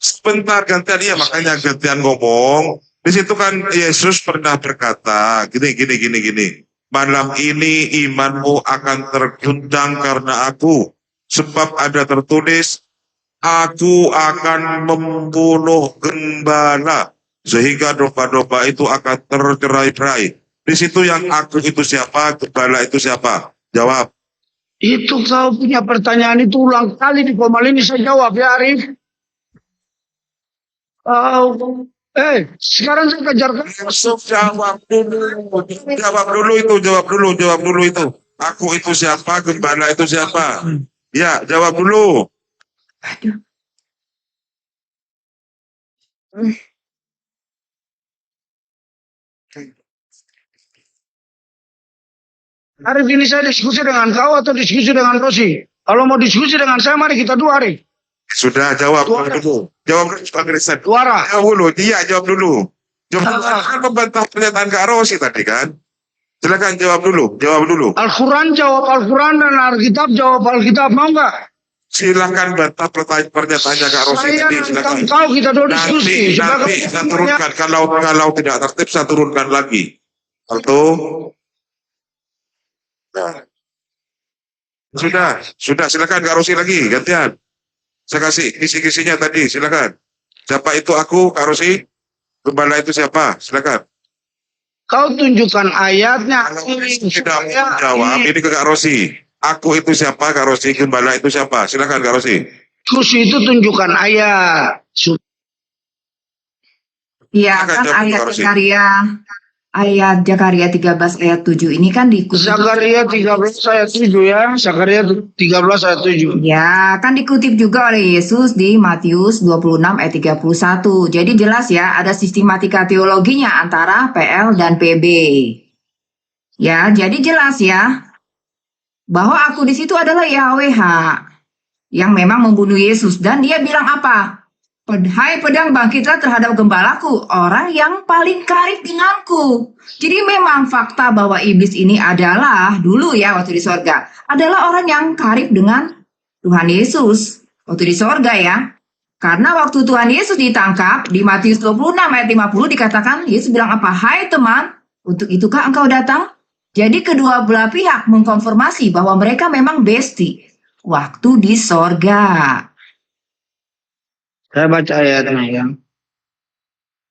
Sebentar, gantian. Iya, makanya gantian ngomong. Di situ kan Yesus pernah berkata, gini. Malam ini imanmu akan tergundang karena aku. Sebab ada tertulis, aku akan membunuh gembala. Sehingga domba-domba itu akan tercerai-berai. Di situ yang aku itu siapa, gembala itu siapa? Jawab. Itu kau punya pertanyaan itu ulang kali di Komal ini saya jawab ya Arif. Sekarang saya kejar kau. Jawab dulu itu. Aku itu siapa, gembala itu siapa? Ya, jawab dulu. Arif, ini saya diskusi dengan kau atau diskusi dengan Rosi? Kalau mau diskusi dengan saya, mari kita dua Arif. Sudah, jawab dulu. Jawab dulu, Pak Grisan. Suara. Jawab dulu, jawab dulu. Kan membantah pernyataan Kak Rosi tadi kan? Silakan jawab dulu. Al-Quran jawab Al-Quran dan Alkitab jawab Alkitab, mau nggak? Silakan bantah pernyataannya Kak Rosi Saya tadi. Silakan. kau kita dua diskusi. Nanti saya turunkan. Kalau tidak tertib saya turunkan lagi. Alto. Nah. Sudah, silakan Kak Rosi lagi, gantian. Saya kasih kisi-kisinya tadi, silakan. Siapa itu aku, Kak Rosi? Gembala itu siapa? Silakan. Kau tunjukkan ayatnya. Kalau tidak mau jawab, ini ke Kak Rosi. Aku itu siapa, Kak Rosi? Gembala itu siapa? Silakan Kak Rosi. Diskusi itu tunjukkan ayat. Iya kan ayat Zakaria 13 ayat 7 ini kan dikutip. Zakaria 13 ayat 7 ya. Zakaria 13 ayat 7. Ya, kan dikutip juga oleh Yesus di Matius 26 ayat 31. Jadi jelas ya, ada sistematika teologinya antara PL dan PB. Ya, jadi jelas ya bahwa aku di situ adalah YHWH yang memang membunuh Yesus, dan dia bilang apa? Hai pedang, bangkitlah terhadap gembalaku, orang yang paling karib denganku. Jadi memang fakta bahwa iblis ini adalah dulu ya waktu di sorga, adalah orang yang karib dengan Tuhan Yesus waktu di sorga ya. Karena waktu Tuhan Yesus ditangkap di Matius 26 ayat 50 dikatakan, Yesus bilang apa? Hai teman, untuk itukah engkau datang? Jadi kedua belah pihak mengkonfirmasi bahwa mereka memang bestie waktu di sorga. Saya baca ayatnya ya.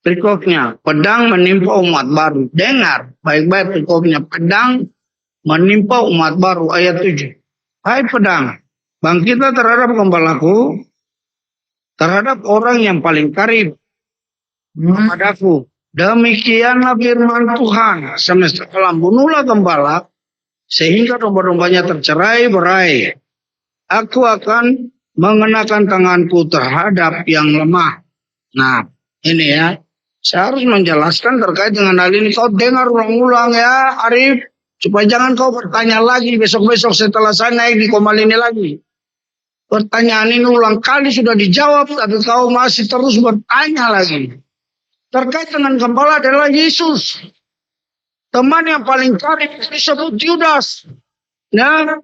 Berikutnya, pedang menimpa umat baru. Dengar baik-baik berikutnya. Pedang menimpa umat baru. Ayat 7. Hai pedang, bangkitlah terhadap gembalaku, terhadap orang yang paling karib kepadaku. Demikianlah firman Tuhan semesta alam. Bunuhlah gembala, sehingga domba-dombanya tercerai-berai. Aku akan mengenakan tanganku terhadap yang lemah. Nah, ini ya. Saya harus menjelaskan terkait dengan hal ini. Kau dengar ulang-ulang ya, Arif. Supaya jangan kau bertanya lagi besok-besok setelah saya naik di Komal ini lagi. Pertanyaan ini ulang kali sudah dijawab, tapi kau masih terus bertanya lagi. Terkait dengan gembala adalah Yesus. Teman yang paling karib disebut Yudas. Nah,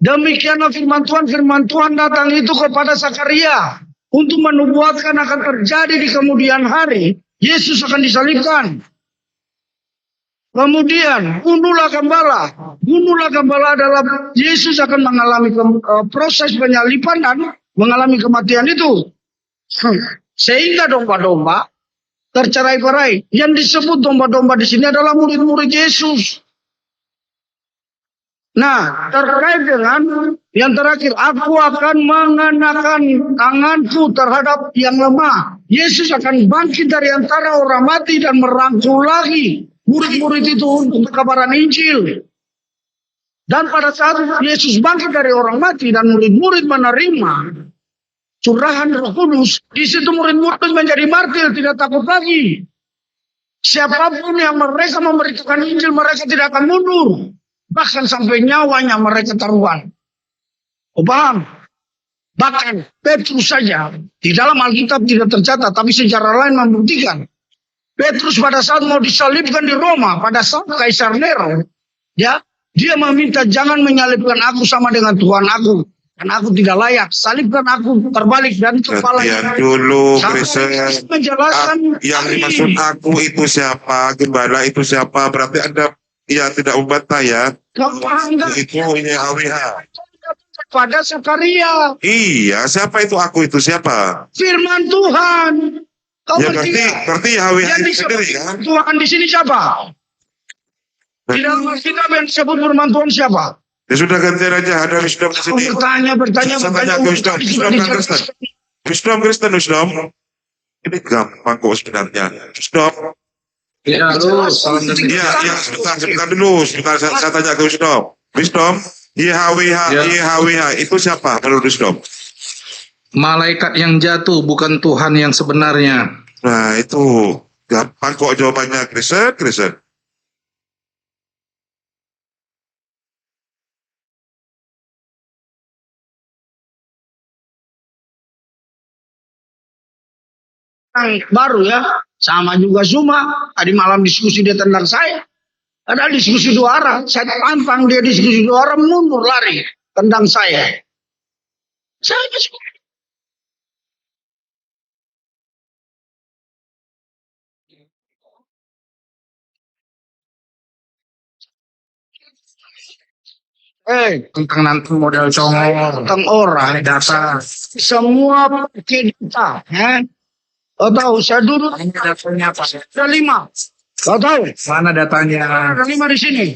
demikianlah firman Tuhan datang itu kepada Zakaria untuk menubuatkan akan terjadi di kemudian hari. Yesus akan disalibkan. Kemudian bunuhlah gembala. Bunuhlah gembala adalah Yesus akan mengalami proses penyaliban dan mengalami kematian itu. Sehingga domba-domba tercerai-berai. Yang disebut domba-domba di sini adalah murid-murid Yesus. Nah, terkait dengan yang terakhir, aku akan mengenakan tanganku terhadap yang lemah. Yesus akan bangkit dari antara orang mati dan merangkul lagi murid-murid itu untuk kabaran Injil. Dan pada saat Yesus bangkit dari orang mati dan murid-murid menerima curahan Roh Kudus, di situ murid-murid menjadi martir, tidak takut lagi. Siapapun yang mereka memberitakan Injil, mereka tidak akan mundur. Bahkan sampai nyawanya mereka taruhan. Oh, paham? Bahkan Petrus saja, di dalam Alkitab tidak tercatat, tapi sejarah lain membuktikan. Petrus pada saat mau disalibkan di Roma, pada saat Kaisar Nero, ya, dia meminta jangan menyalibkan aku sama dengan Tuhan aku. Dan aku tidak layak, salibkan aku terbalik dan kepala. Lihat dulu, Kristen. Menjelaskan Yang dimaksud aku itu siapa, gembala itu siapa, berarti Anda yang tidak membantah ya. Itu ini HWH. Pada Zakaria. Iya, siapa itu aku itu siapa? Firman Tuhan. Kau Ya berarti HWH yang itu sendiri kan? Tuhan di sini siapa? Di dalam Alkitab yang disebut firman Tuhan siapa? Ya sudah gantian aja, ada wisdom di sini. Bertanya. Saya tanya ke wisdom. Wisdom. Ini gampang kok sebenarnya. Wisdom. Ya, sebentar dulu. Saya tanya ke Wisdom. Wisdom, YHWH itu siapa menurut Wisdom? Malaikat yang jatuh, bukan Tuhan yang sebenarnya. Nah, itu gampang kok jawabannya, Kristen. Baru ya, sama juga Zuma. Tadi malam diskusi dia tentang saya. Ada diskusi 2 arah. Saya tantang dia diskusi 2 arah, mundur lari tentang saya. Saya Tentang nanti model congor. tentang orang. Data. Semua pakai data. Kau tahu, saya dulu Datanya apa? ada 5. Kau tahu? Mana datanya? Ada 5 di sini.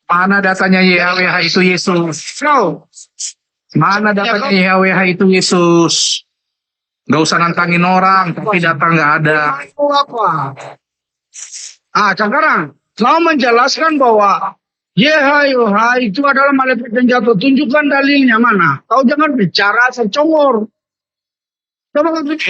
Mana datanya YHWH itu Yesus? Kau. Mana datanya YHWH itu Yesus? Gak usah nantangin orang, tapi data nggak ada. Kau apa? Sekarang kau menjelaskan bahwa YHWH itu adalah malaikat yang jatuh. Tunjukkan dalilnya mana. Kau jangan bicara secongor. Coba kau tunjuk.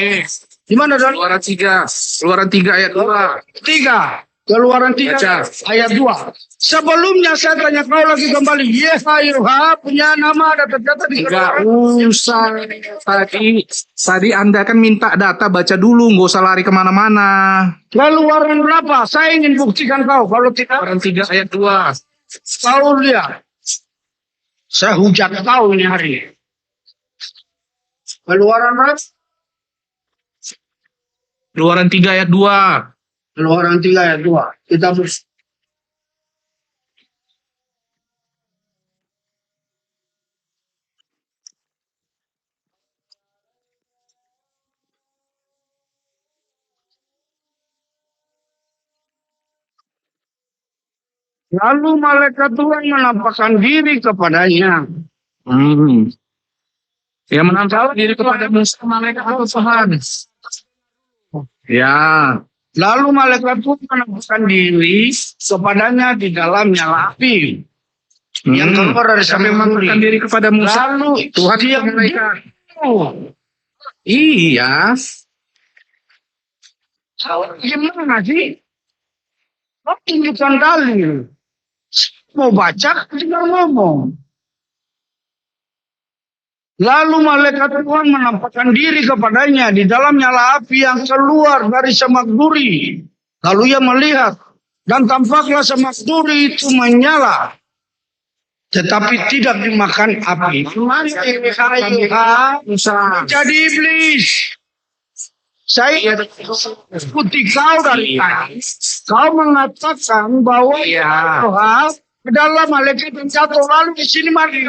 Di mana dalil? Keluaran 3 ayat 2. 3. Keluaran 3 ayat 2. Sebelumnya saya tanya kau lagi kembali. YHWH punya nama ada tercatat di Nggak Keluaran. usah. Tadi Anda kan minta data, baca dulu, nggak usah lari kemana-mana. Keluaran berapa? Saya ingin buktikan kau. Kalau tidak, Keluaran 3 ayat 2. kau lihat. Saya hujat kau ini hari. Keluaran berapa? Keluaran 3 ayat 2. Keluaran 3 ayat 2. Kita lalu malaikat Tuhan menampakkan diri kepadanya. Ya, menampakkan diri kepada Musa, malaikat Tuhan. Ya. Lalu malaikat Tuhan menampakkan diri kepadanya di dalam nyala api. Yang keluar dari Sampai samping menampakkan diri kepada Musa. Lalu Tuhan dia malaikat. Iya. Gimana sih? Tunjukkan dalil. Mau baca, tinggal ngomong. Lalu malaikat Tuhan menampakkan diri kepadanya di dalam nyala api yang keluar dari semak duri. Lalu ia melihat, dan tampaklah semak duri itu menyala, tetapi tidak dimakan api. Jadi iblis, saya ikuti kau dari tadi. Kau mengatakan bahwa adalah malaikat yang jatuh, lalu di sini mati.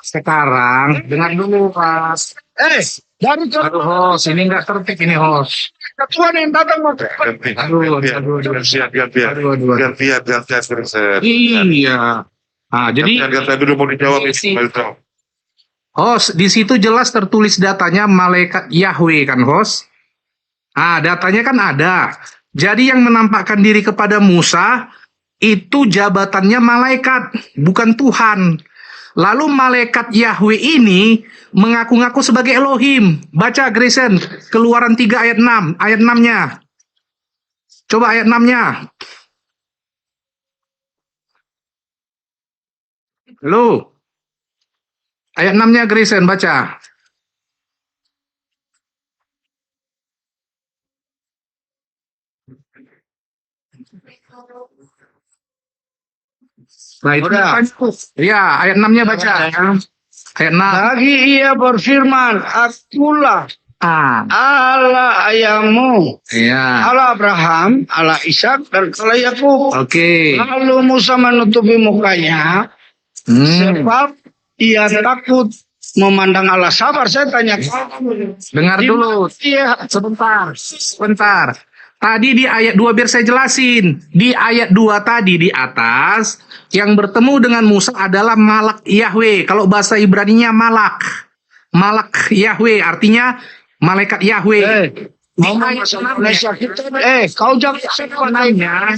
Sekarang dengar dulu Pas. Dari Aduh host, ini nggak tertib ini host. ketua yang datang Gantian. Iya. Nah, jadi Gantian dulu mau dijawab. host di situ jelas tertulis datanya malaikat Yahweh kan host. Datanya kan ada. Jadi yang menampakkan diri kepada Musa itu jabatannya malaikat, bukan Tuhan. Lalu malaikat Yahweh ini mengaku-ngaku sebagai Elohim. Baca Grayson, Keluaran 3 ayat 6, ayat 6-nya. Coba ayat 6-nya. Halo. Ayat 6-nya Grayson, baca. Nah, itu ya, ayat 6-nya baca. Ayat 6. Lagi ia berfirman, akulah Allah ayahmu, Allah Abraham, Allah Ishak, dan Allah Yakub. Oke. Lalu Musa menutupi mukanya, sebab ia takut memandang Allah. Sabar, saya tanya. Dengar dulu. Sebentar. Tadi di ayat 2 biar saya jelasin. Di ayat 2 tadi di atas, yang bertemu dengan Musa adalah Malak Yahweh. Kalau bahasa Ibraninya Malak. Malak Yahweh artinya malaikat Yahweh. Kau jangan sebenarnya.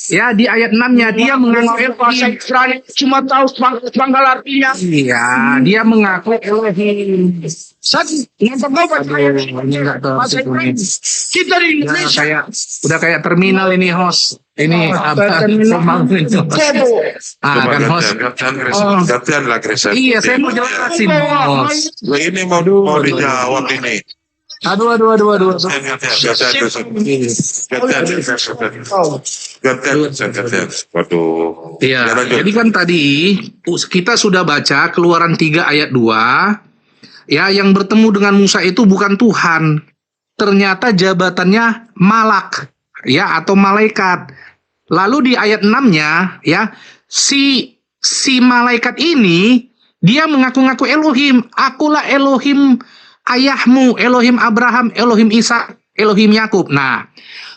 Ya, di ayat 6-nya dia mengaku bahasa Ibrani cuma tahu panggal artinya. Iya, dia mengaku Elohim. Kita di Indonesia udah kayak terminal ini host. Ini Gantian lah Grayson. Iya, saya mau jelasin host. Ini mau dijawab ini. Aduh. Gantian. Waduh. Iya, jadi kan tadi kita sudah baca Keluaran 3 ayat 2. Ya, yang bertemu dengan Musa itu bukan Tuhan. Ternyata jabatannya malak, ya, atau malaikat. Lalu di ayat 6-nya, ya, si malaikat ini dia mengaku-ngaku Elohim. Akulah Elohim ayahmu, Elohim Abraham, Elohim Ishak, Elohim Yakub. Nah,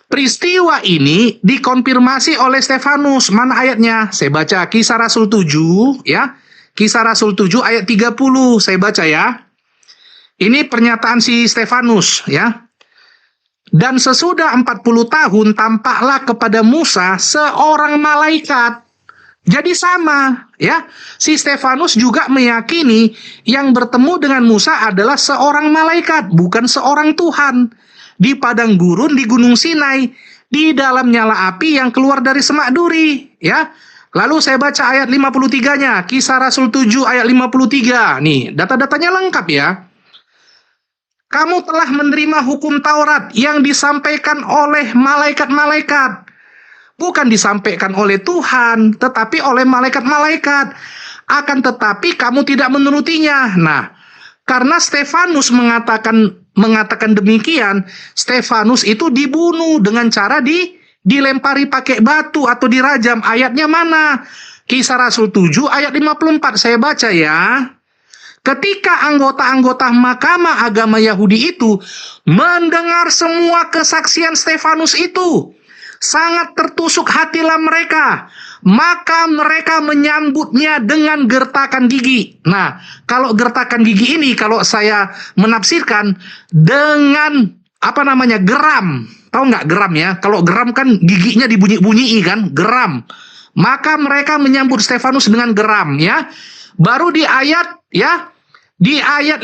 peristiwa ini dikonfirmasi oleh Stefanus. Mana ayatnya? Saya baca Kisah Rasul 7, ya. Kisah Rasul 7 ayat 30, saya baca ya. Ini pernyataan si Stefanus, ya. Dan sesudah 40 tahun tampaklah kepada Musa seorang malaikat. Jadi sama, ya. Si Stefanus juga meyakini yang bertemu dengan Musa adalah seorang malaikat, bukan seorang Tuhan. Di padang gurun di Gunung Sinai, di dalam nyala api yang keluar dari semak duri, ya. Lalu saya baca ayat 53-nya, Kisah Rasul 7 ayat 53. Nih, data-datanya lengkap ya. Kamu telah menerima hukum Taurat yang disampaikan oleh malaikat-malaikat. Bukan disampaikan oleh Tuhan, tetapi oleh malaikat-malaikat. Akan tetapi kamu tidak menurutinya. Nah, karena Stefanus mengatakan demikian, Stefanus itu dibunuh dengan cara dilempari pakai batu atau dirajam. Ayatnya mana? Kisah Rasul 7 ayat 54. Saya baca ya. Ketika anggota-anggota Mahkamah Agama Yahudi itu mendengar semua kesaksian Stefanus itu, sangat tertusuk hatilah mereka. Maka mereka menyambutnya dengan gertakan gigi. Nah, kalau gertakan gigi ini, kalau saya menafsirkan dengan geram. Tahu nggak geram ya? Kalau geram kan giginya dibunyi-bunyi kan, geram. Maka mereka menyambut Stefanus dengan geram ya. Baru di ayat 57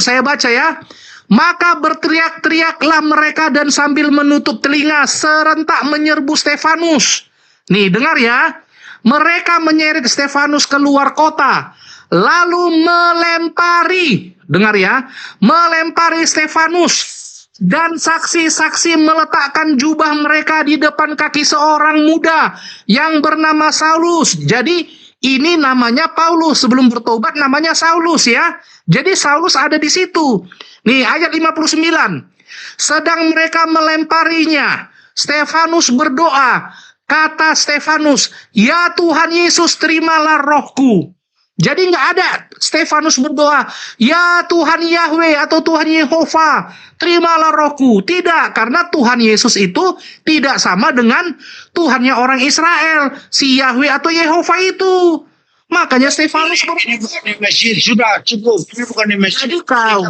saya baca ya. Maka berteriak-teriaklah mereka dan sambil menutup telinga serentak menyerbu Stefanus. Nih, dengar ya. Mereka menyeret Stefanus keluar kota, lalu melempari, dengar ya, melempari Stefanus. Dan saksi-saksi meletakkan jubah mereka di depan kaki seorang muda yang bernama Saulus. Jadi ini namanya Paulus, sebelum bertobat namanya Saulus ya. Jadi Saulus ada di situ. Nih ayat 59. Sedang mereka melemparinya, Stefanus berdoa. Kata Stefanus, "Ya Tuhan Yesus, terimalah rohku." Jadi nggak ada Stefanus berdoa, "Ya Tuhan Yahweh" atau Tuhan Yehova, "terimalah rohku." Tidak, karena Tuhan Yesus itu tidak sama dengan Tuhannya orang Israel, si Yahweh atau Yehova itu. Makanya Stefanus Di masjid sudah cukup. Ini bukan di masjid. jadi kau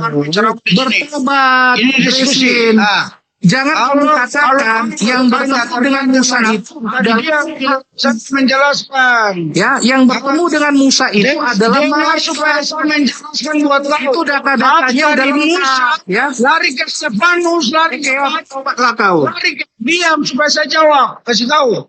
bertobat, Ini diskusi. Christine. Jangan kamu katakan yang bertemu dengan Musa itu adalah Saya menjelaskan. ya, yang bertemu dengan Musa itu adalah Dengar supaya saya menjelaskan buat kau. itu data-datanya udah Dari Musa, lengkap ya. lari ke Stefanus, lari ke Tobatlah kau. lari ke diam supaya saya jawab. Kasih tahu.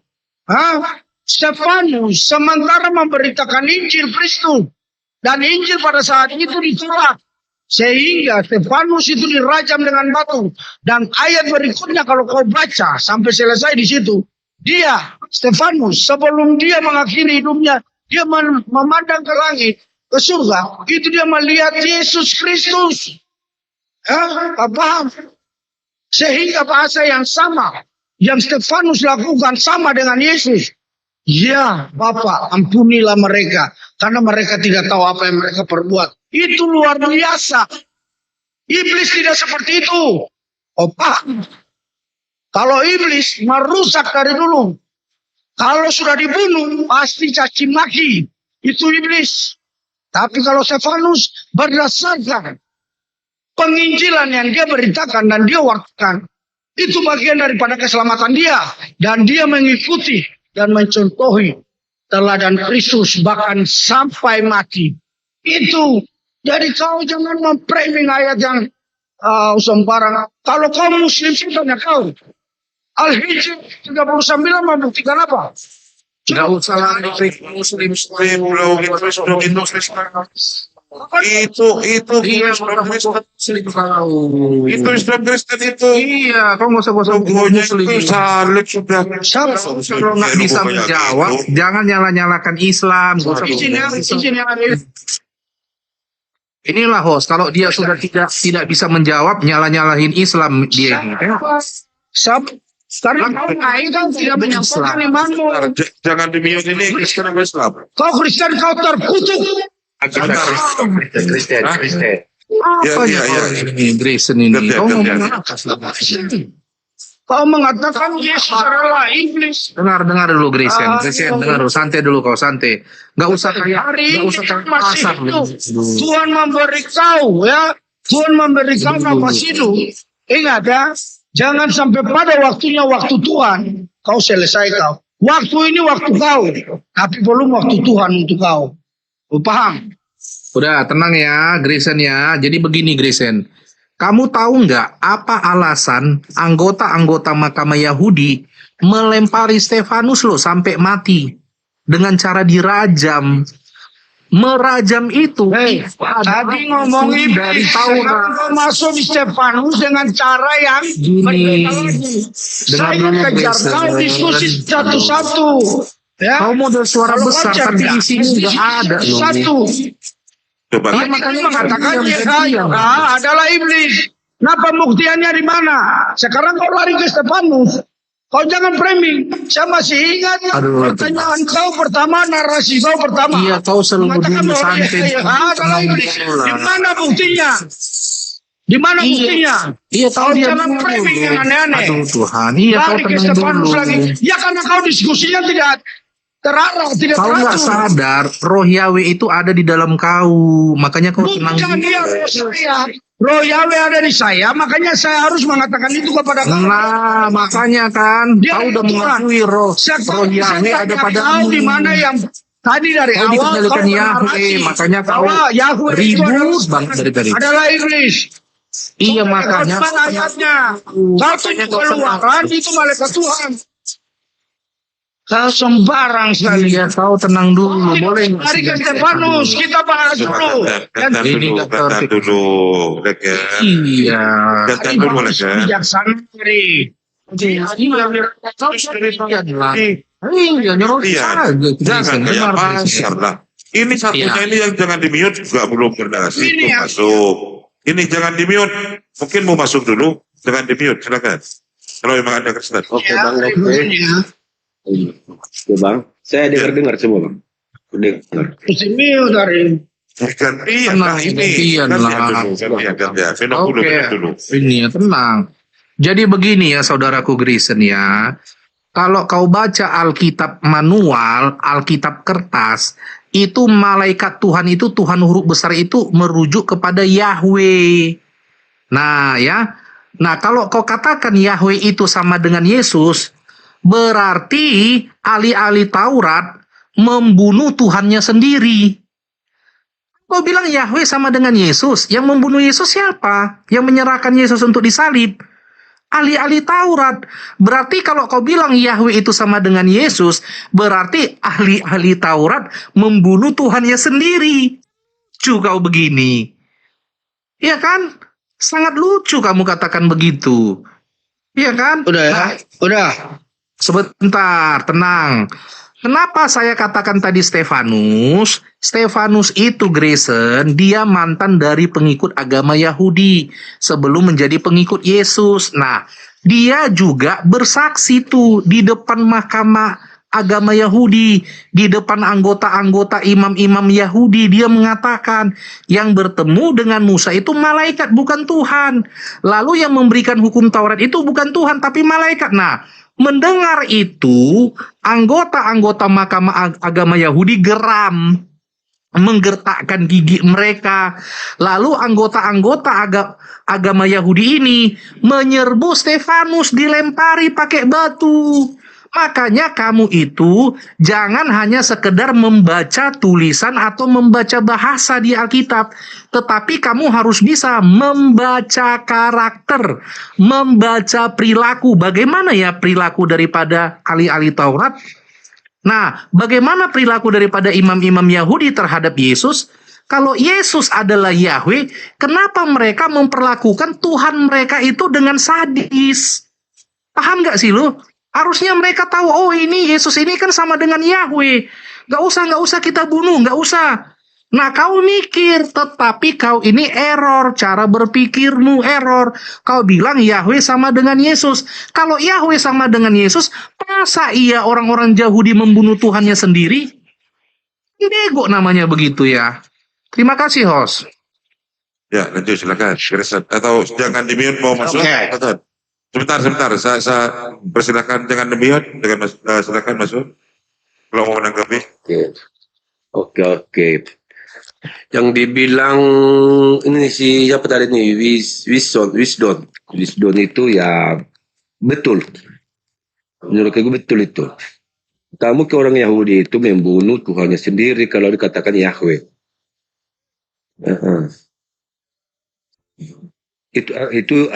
Stefanus sementara memberitakan Injil Kristus. Dan Injil pada saat itu ditolak. Sehingga Stefanus itu dirajam dengan batu. Dan ayat berikutnya kalau kau baca sampai selesai di situ. Dia, Stefanus, sebelum dia mengakhiri hidupnya, dia memandang ke langit, ke surga. Itu dia melihat Yesus Kristus. Paham? Sehingga bahasa yang sama. Yang Stefanus lakukan sama dengan Yesus. Ya, Bapak, ampunilah mereka. Karena mereka tidak tahu apa yang mereka perbuat. Itu luar biasa. Iblis tidak seperti itu. Pak, kalau iblis merusak dari dulu. Kalau sudah dibunuh, pasti caci maki. Itu iblis. Tapi kalau Stefanus berdasarkan penginjilan yang dia beritakan dan dia waktukan, itu bagian daripada keselamatan dia. Dan dia mengikuti dan mencontohi teladan Kristus bahkan sampai mati. Itu. Jadi kau jangan memframing ayat yang sembarang. Kalau kau muslim sih tanya kau. Al-Hijr 39 membuktikan apa? Tidak usah lari muslim Itu Iya, Islam Kristen itu Islam Kristen itu. Iya, kau nggak usah Logonya muslim. itu salib sudah. Kalau nggak bisa menjawab, jangan nyala-nyalakan Islam. Nggak usah Izin yang ada. Inilah host, kalau dia sudah tidak bisa menjawab, nyala-nyalahin Islam dia ini. Karena kau kan tidak menyampaikan imanmu. Jangan demikian ini Kristen apa Islam? Kau Kristen kau terkutuk. Kristen. Apa Ya. ini Grayson ini? Ya. Kau ngomong apa? Kau mengatakan Yesus adalah iblis. Dengar dulu Grayson, dengar dulu, santai dulu kau, santai. Nggak usah Hari nggak ini usah masih kasar. hidup. Tuhan memberi kau ya. Tuhan memberi kau nafas hidup. Ingat ya. Jangan sampai pada waktunya waktu Tuhan. Kau selesai kau. Waktu ini waktu kau. Tapi belum waktu Tuhan untuk kau. Kau paham? Udah tenang ya Grayson ya. Jadi begini Grayson. Kamu tahu nggak apa alasan anggota-anggota Mahkamah Yahudi melempari Stefanus loh sampai mati dengan cara dirajam? Merajam itu Tadi ngomongin dari sekarang Taurat. kau masuk di Stefanus dengan cara yang Gini, saya dengar dulu, kejar Grayson. kau diskusi satu-satu. Ya. Kau model suara Kalau besar, kau tapi di cerdas, sini nggak ada loh. satu. Coba. Iya, Makanya mengatakan yang adalah iblis. Nah pembuktiannya di mana? Sekarang kau lari ke Stefanus. Kau jangan framing. Saya masih ingat Aduh, pertanyaan kau pertama, narasi kau pertama. Iya, kau selalu Mengatakan dulu bahwa santai. adalah iblis. Di mana buktinya? Di mana buktinya? Iya, tahu Kau dia jangan dulu. framing yang aneh-aneh. Aduh Tuhan, iya kau Lari ke tenang Stefanus dulu. lagi. Ya karena kau diskusinya tidak terarah, tidak Kau nggak teratur. sadar, roh Yahweh itu ada di dalam kau. Makanya kau tenang Bukan dulu. dia roh saya. Roh Yahweh ada di saya, makanya saya harus mengatakan itu kepada kamu. Nah, makanya kan, Dia kau udah itu mengakui roh Yahweh ada kau di mana yang tadi dari Kau awal dikendalikan kau Yahweh, menarasi makanya kau bahwa Yahweh itu ribut banget dari tadi. adalah iblis. Iya makanya. Mana ayatnya? Satu keluaran itu malaikat Tuhan. Kau sembarang sekali. Iya, kau tenang dulu, boleh nggak Hari sih? ke Stefanus, kita bahas dulu. Gantian dulu, gantian dulu, Legen. Iya. Gantian dulu, Legen. Bijaksana hari. Iya, nyuruh Iya, saja. jangan kayak pasar lah. Ini satunya Iya. ini yang jangan di-mute juga belum berdasi, Ini belum yang- masuk. Ini jangan di-mute. Mungkin mau masuk dulu, jangan di-mute, silakan. Kalau memang ada kesulitan. Oke Ya, Bang, oke. Oke Bang, saya dengar semua Bang. Dengar. Musimio dari Gantian lah ini. Gantian lah. Gantian. Minum dulu, Oke, minum dulu. ini ya, tenang. Jadi begini ya saudaraku Grayson ya. Kalau kau baca Alkitab manual, Alkitab kertas, itu malaikat Tuhan itu, Tuhan huruf besar itu merujuk kepada Yahweh. Nah ya, nah kalau kau katakan Yahweh itu sama dengan Yesus, berarti ahli-ahli Taurat membunuh Tuhannya sendiri. Kau bilang Yahweh sama dengan Yesus, yang membunuh Yesus siapa? Yang menyerahkan Yesus untuk disalib? Ahli-ahli Taurat. Berarti kalau kau bilang Yahweh itu sama dengan Yesus, berarti ahli-ahli Taurat membunuh Tuhannya sendiri. Lucu kau begini. Ya kan? Sangat lucu kamu katakan begitu. Iya kan? Udah ya? Nah, Udah. sebentar, tenang. Kenapa saya katakan tadi Stefanus? Stefanus itu Grayson, dia mantan dari pengikut agama Yahudi sebelum menjadi pengikut Yesus. Nah, dia juga bersaksi tuh di depan mahkamah agama Yahudi, di depan anggota-anggota imam-imam Yahudi. Dia mengatakan yang bertemu dengan Musa itu malaikat bukan Tuhan. Lalu yang memberikan hukum Taurat itu bukan Tuhan tapi malaikat. Nah, mendengar itu, anggota-anggota mahkamah agama Yahudi geram, menggertakkan gigi mereka. Lalu anggota-anggota agama Yahudi ini menyerbu Stefanus, dilempari pakai batu. Makanya kamu itu jangan hanya sekedar membaca tulisan atau membaca bahasa di Alkitab, tetapi kamu harus bisa membaca karakter, membaca perilaku. Bagaimana ya perilaku daripada ahli-ahli Taurat? Nah, bagaimana perilaku daripada imam-imam Yahudi terhadap Yesus? Kalau Yesus adalah Yahweh, kenapa mereka memperlakukan Tuhan mereka itu dengan sadis? Paham nggak sih lu? Harusnya mereka tahu, oh ini Yesus ini kan sama dengan Yahweh. Nggak usah kita bunuh, nggak usah. Nah kau mikir, tetapi kau ini error, cara berpikirmu error. Kau bilang Yahweh sama dengan Yesus. Kalau Yahweh sama dengan Yesus, masa iya orang-orang Yahudi membunuh Tuhannya sendiri? Bego namanya begitu ya. Terima kasih host. Ya, lanjut silakan. Atau jangan di-mute mau masuk. Oke. Sebentar. Saya persilakan jangan di-mute, silakan masuk. Kalau mau menanggapi. Oke. Yang dibilang ini si siapa tadi nih Wisdom itu ya betul. Menurut aku betul itu. Kamu ke orang Yahudi itu membunuh Tuhannya sendiri kalau dikatakan Yahweh. Itu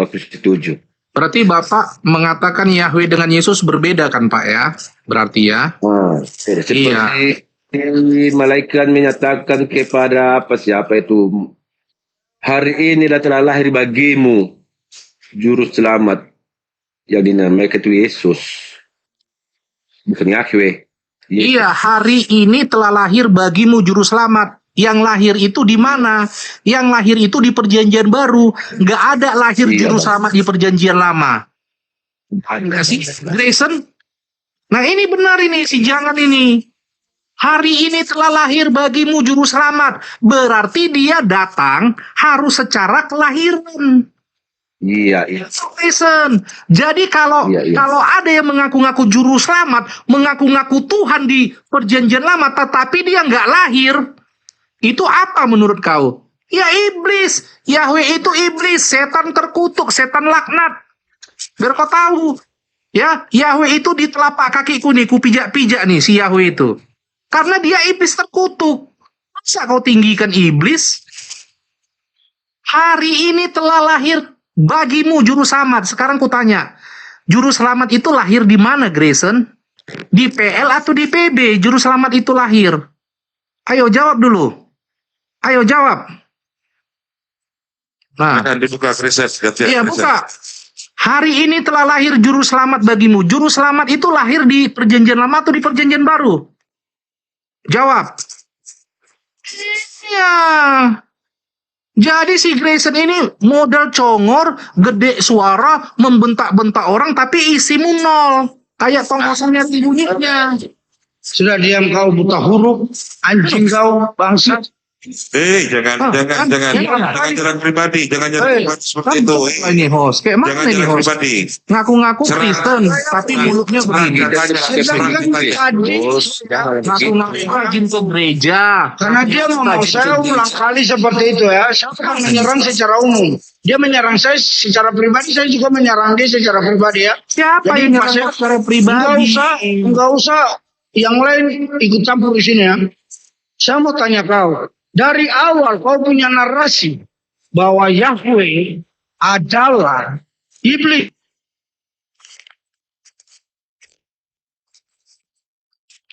aku setuju. Berarti Bapak mengatakan Yahweh dengan Yesus berbeda kan Pak ya? Berarti ya? Seperti malaikat menyatakan kepada siapa itu, hari ini telah lahir bagimu juru selamat yang dinamakan itu Yesus, bukan Yahweh. Iya, hari ini telah lahir bagimu juru selamat. Yang lahir itu di mana? Yang lahir itu di perjanjian baru. Nggak ada lahir juru selamat di perjanjian lama. Enggak sih, Grayson? Nah ini benar ini, si jangan ini. Hari ini telah lahir bagimu juru selamat. Berarti dia datang harus secara kelahiran. Iya. Grayson. Jadi kalau ada yang mengaku-ngaku juru selamat, mengaku-ngaku Tuhan di perjanjian lama, tetapi dia nggak lahir, itu apa menurut kau? Ya iblis. Yahweh itu iblis, setan terkutuk, setan laknat. Biar kau tahu. Ya, Yahweh itu di telapak kakiku nih, ku pijak-pijak nih si Yahweh itu. Karena dia iblis terkutuk. Masa kau tinggikan iblis? Hari ini telah lahir bagimu juru selamat. Sekarang kutanya, juru selamat itu lahir di mana, Grayson? Di PL atau di PB? Juru selamat itu lahir. Ayo jawab dulu. Ayo jawab. Nah, dibuka Kristen, iya buka. Hari ini telah lahir juru selamat bagimu. Juru selamat itu lahir di perjanjian lama atau di perjanjian baru? Jawab. Iya. Jadi si Grayson ini modal congor, gede suara, membentak-bentak orang, tapi isimu nol. Kayak tongkosannya bunyinya. Sudah diam kau buta huruf, anjing kau, bangsat. Jangan nyerang pribadi, jangan nyerang pribadi seperti itu. Ini host, kayak mana Jangan ini nyerang host? pribadi. Ngaku-ngaku Kristen, tapi mulutnya begini. Ngaku-ngaku rajin ke gereja. Karena dia mau saya ulang kali seperti itu ya. Saya akan menyerang secara umum. Dia menyerang saya secara pribadi, saya juga menyerang dia secara pribadi ya. Siapa Jadi yang nyerang secara pribadi? Enggak usah yang lain ikut campur di sini ya. Saya mau tanya kau. Dari awal kau punya narasi bahwa Yahweh adalah iblis.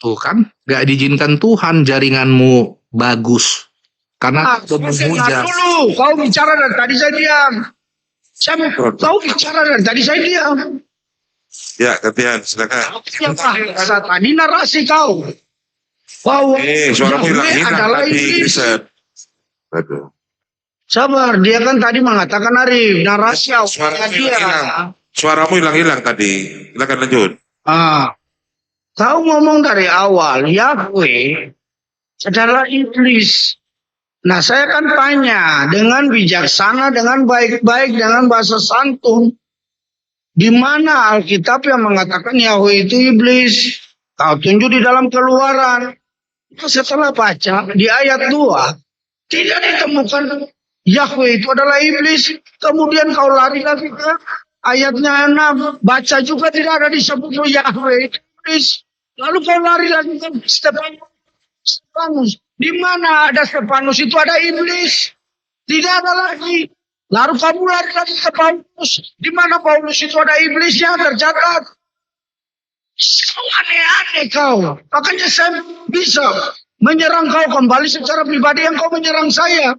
Tuh kan, gak diizinkan Tuhan jaringanmu bagus. Karena Dengar dulu, kau bicara dan tadi saya diam. Kau bicara dan tadi saya diam. Ya, gantian, silakan. Tadi narasi kau. Bahwa suaramu hilang adalah tadi, iblis. Kristen. Aduh. Sabar, dia kan tadi mengatakan Arif, narasi Suaramu dia. Suaramu hilang tadi. Silakan lanjut. Kau ngomong dari awal, Yahweh adalah iblis. Nah, saya kan tanya dengan bijaksana, dengan baik-baik, dengan bahasa santun. Di mana Alkitab yang mengatakan Yahweh itu iblis? Kau tunjuk di dalam Keluaran. Setelah baca di ayat 2, tidak ditemukan Yahweh itu adalah iblis. Kemudian kau lari lagi ke ayatnya 6. Baca juga tidak ada disebut Yahweh itu iblis. Lalu kau lari lagi ke Stefanus. Di mana ada Stefanus itu ada iblis. Tidak ada lagi. Lalu kamu lari lagi ke Paulus. Di mana Paulus itu ada iblisnya tercatat. Kau aneh-aneh kau. Makanya saya bisa menyerang kau kembali secara pribadi yang kau menyerang saya.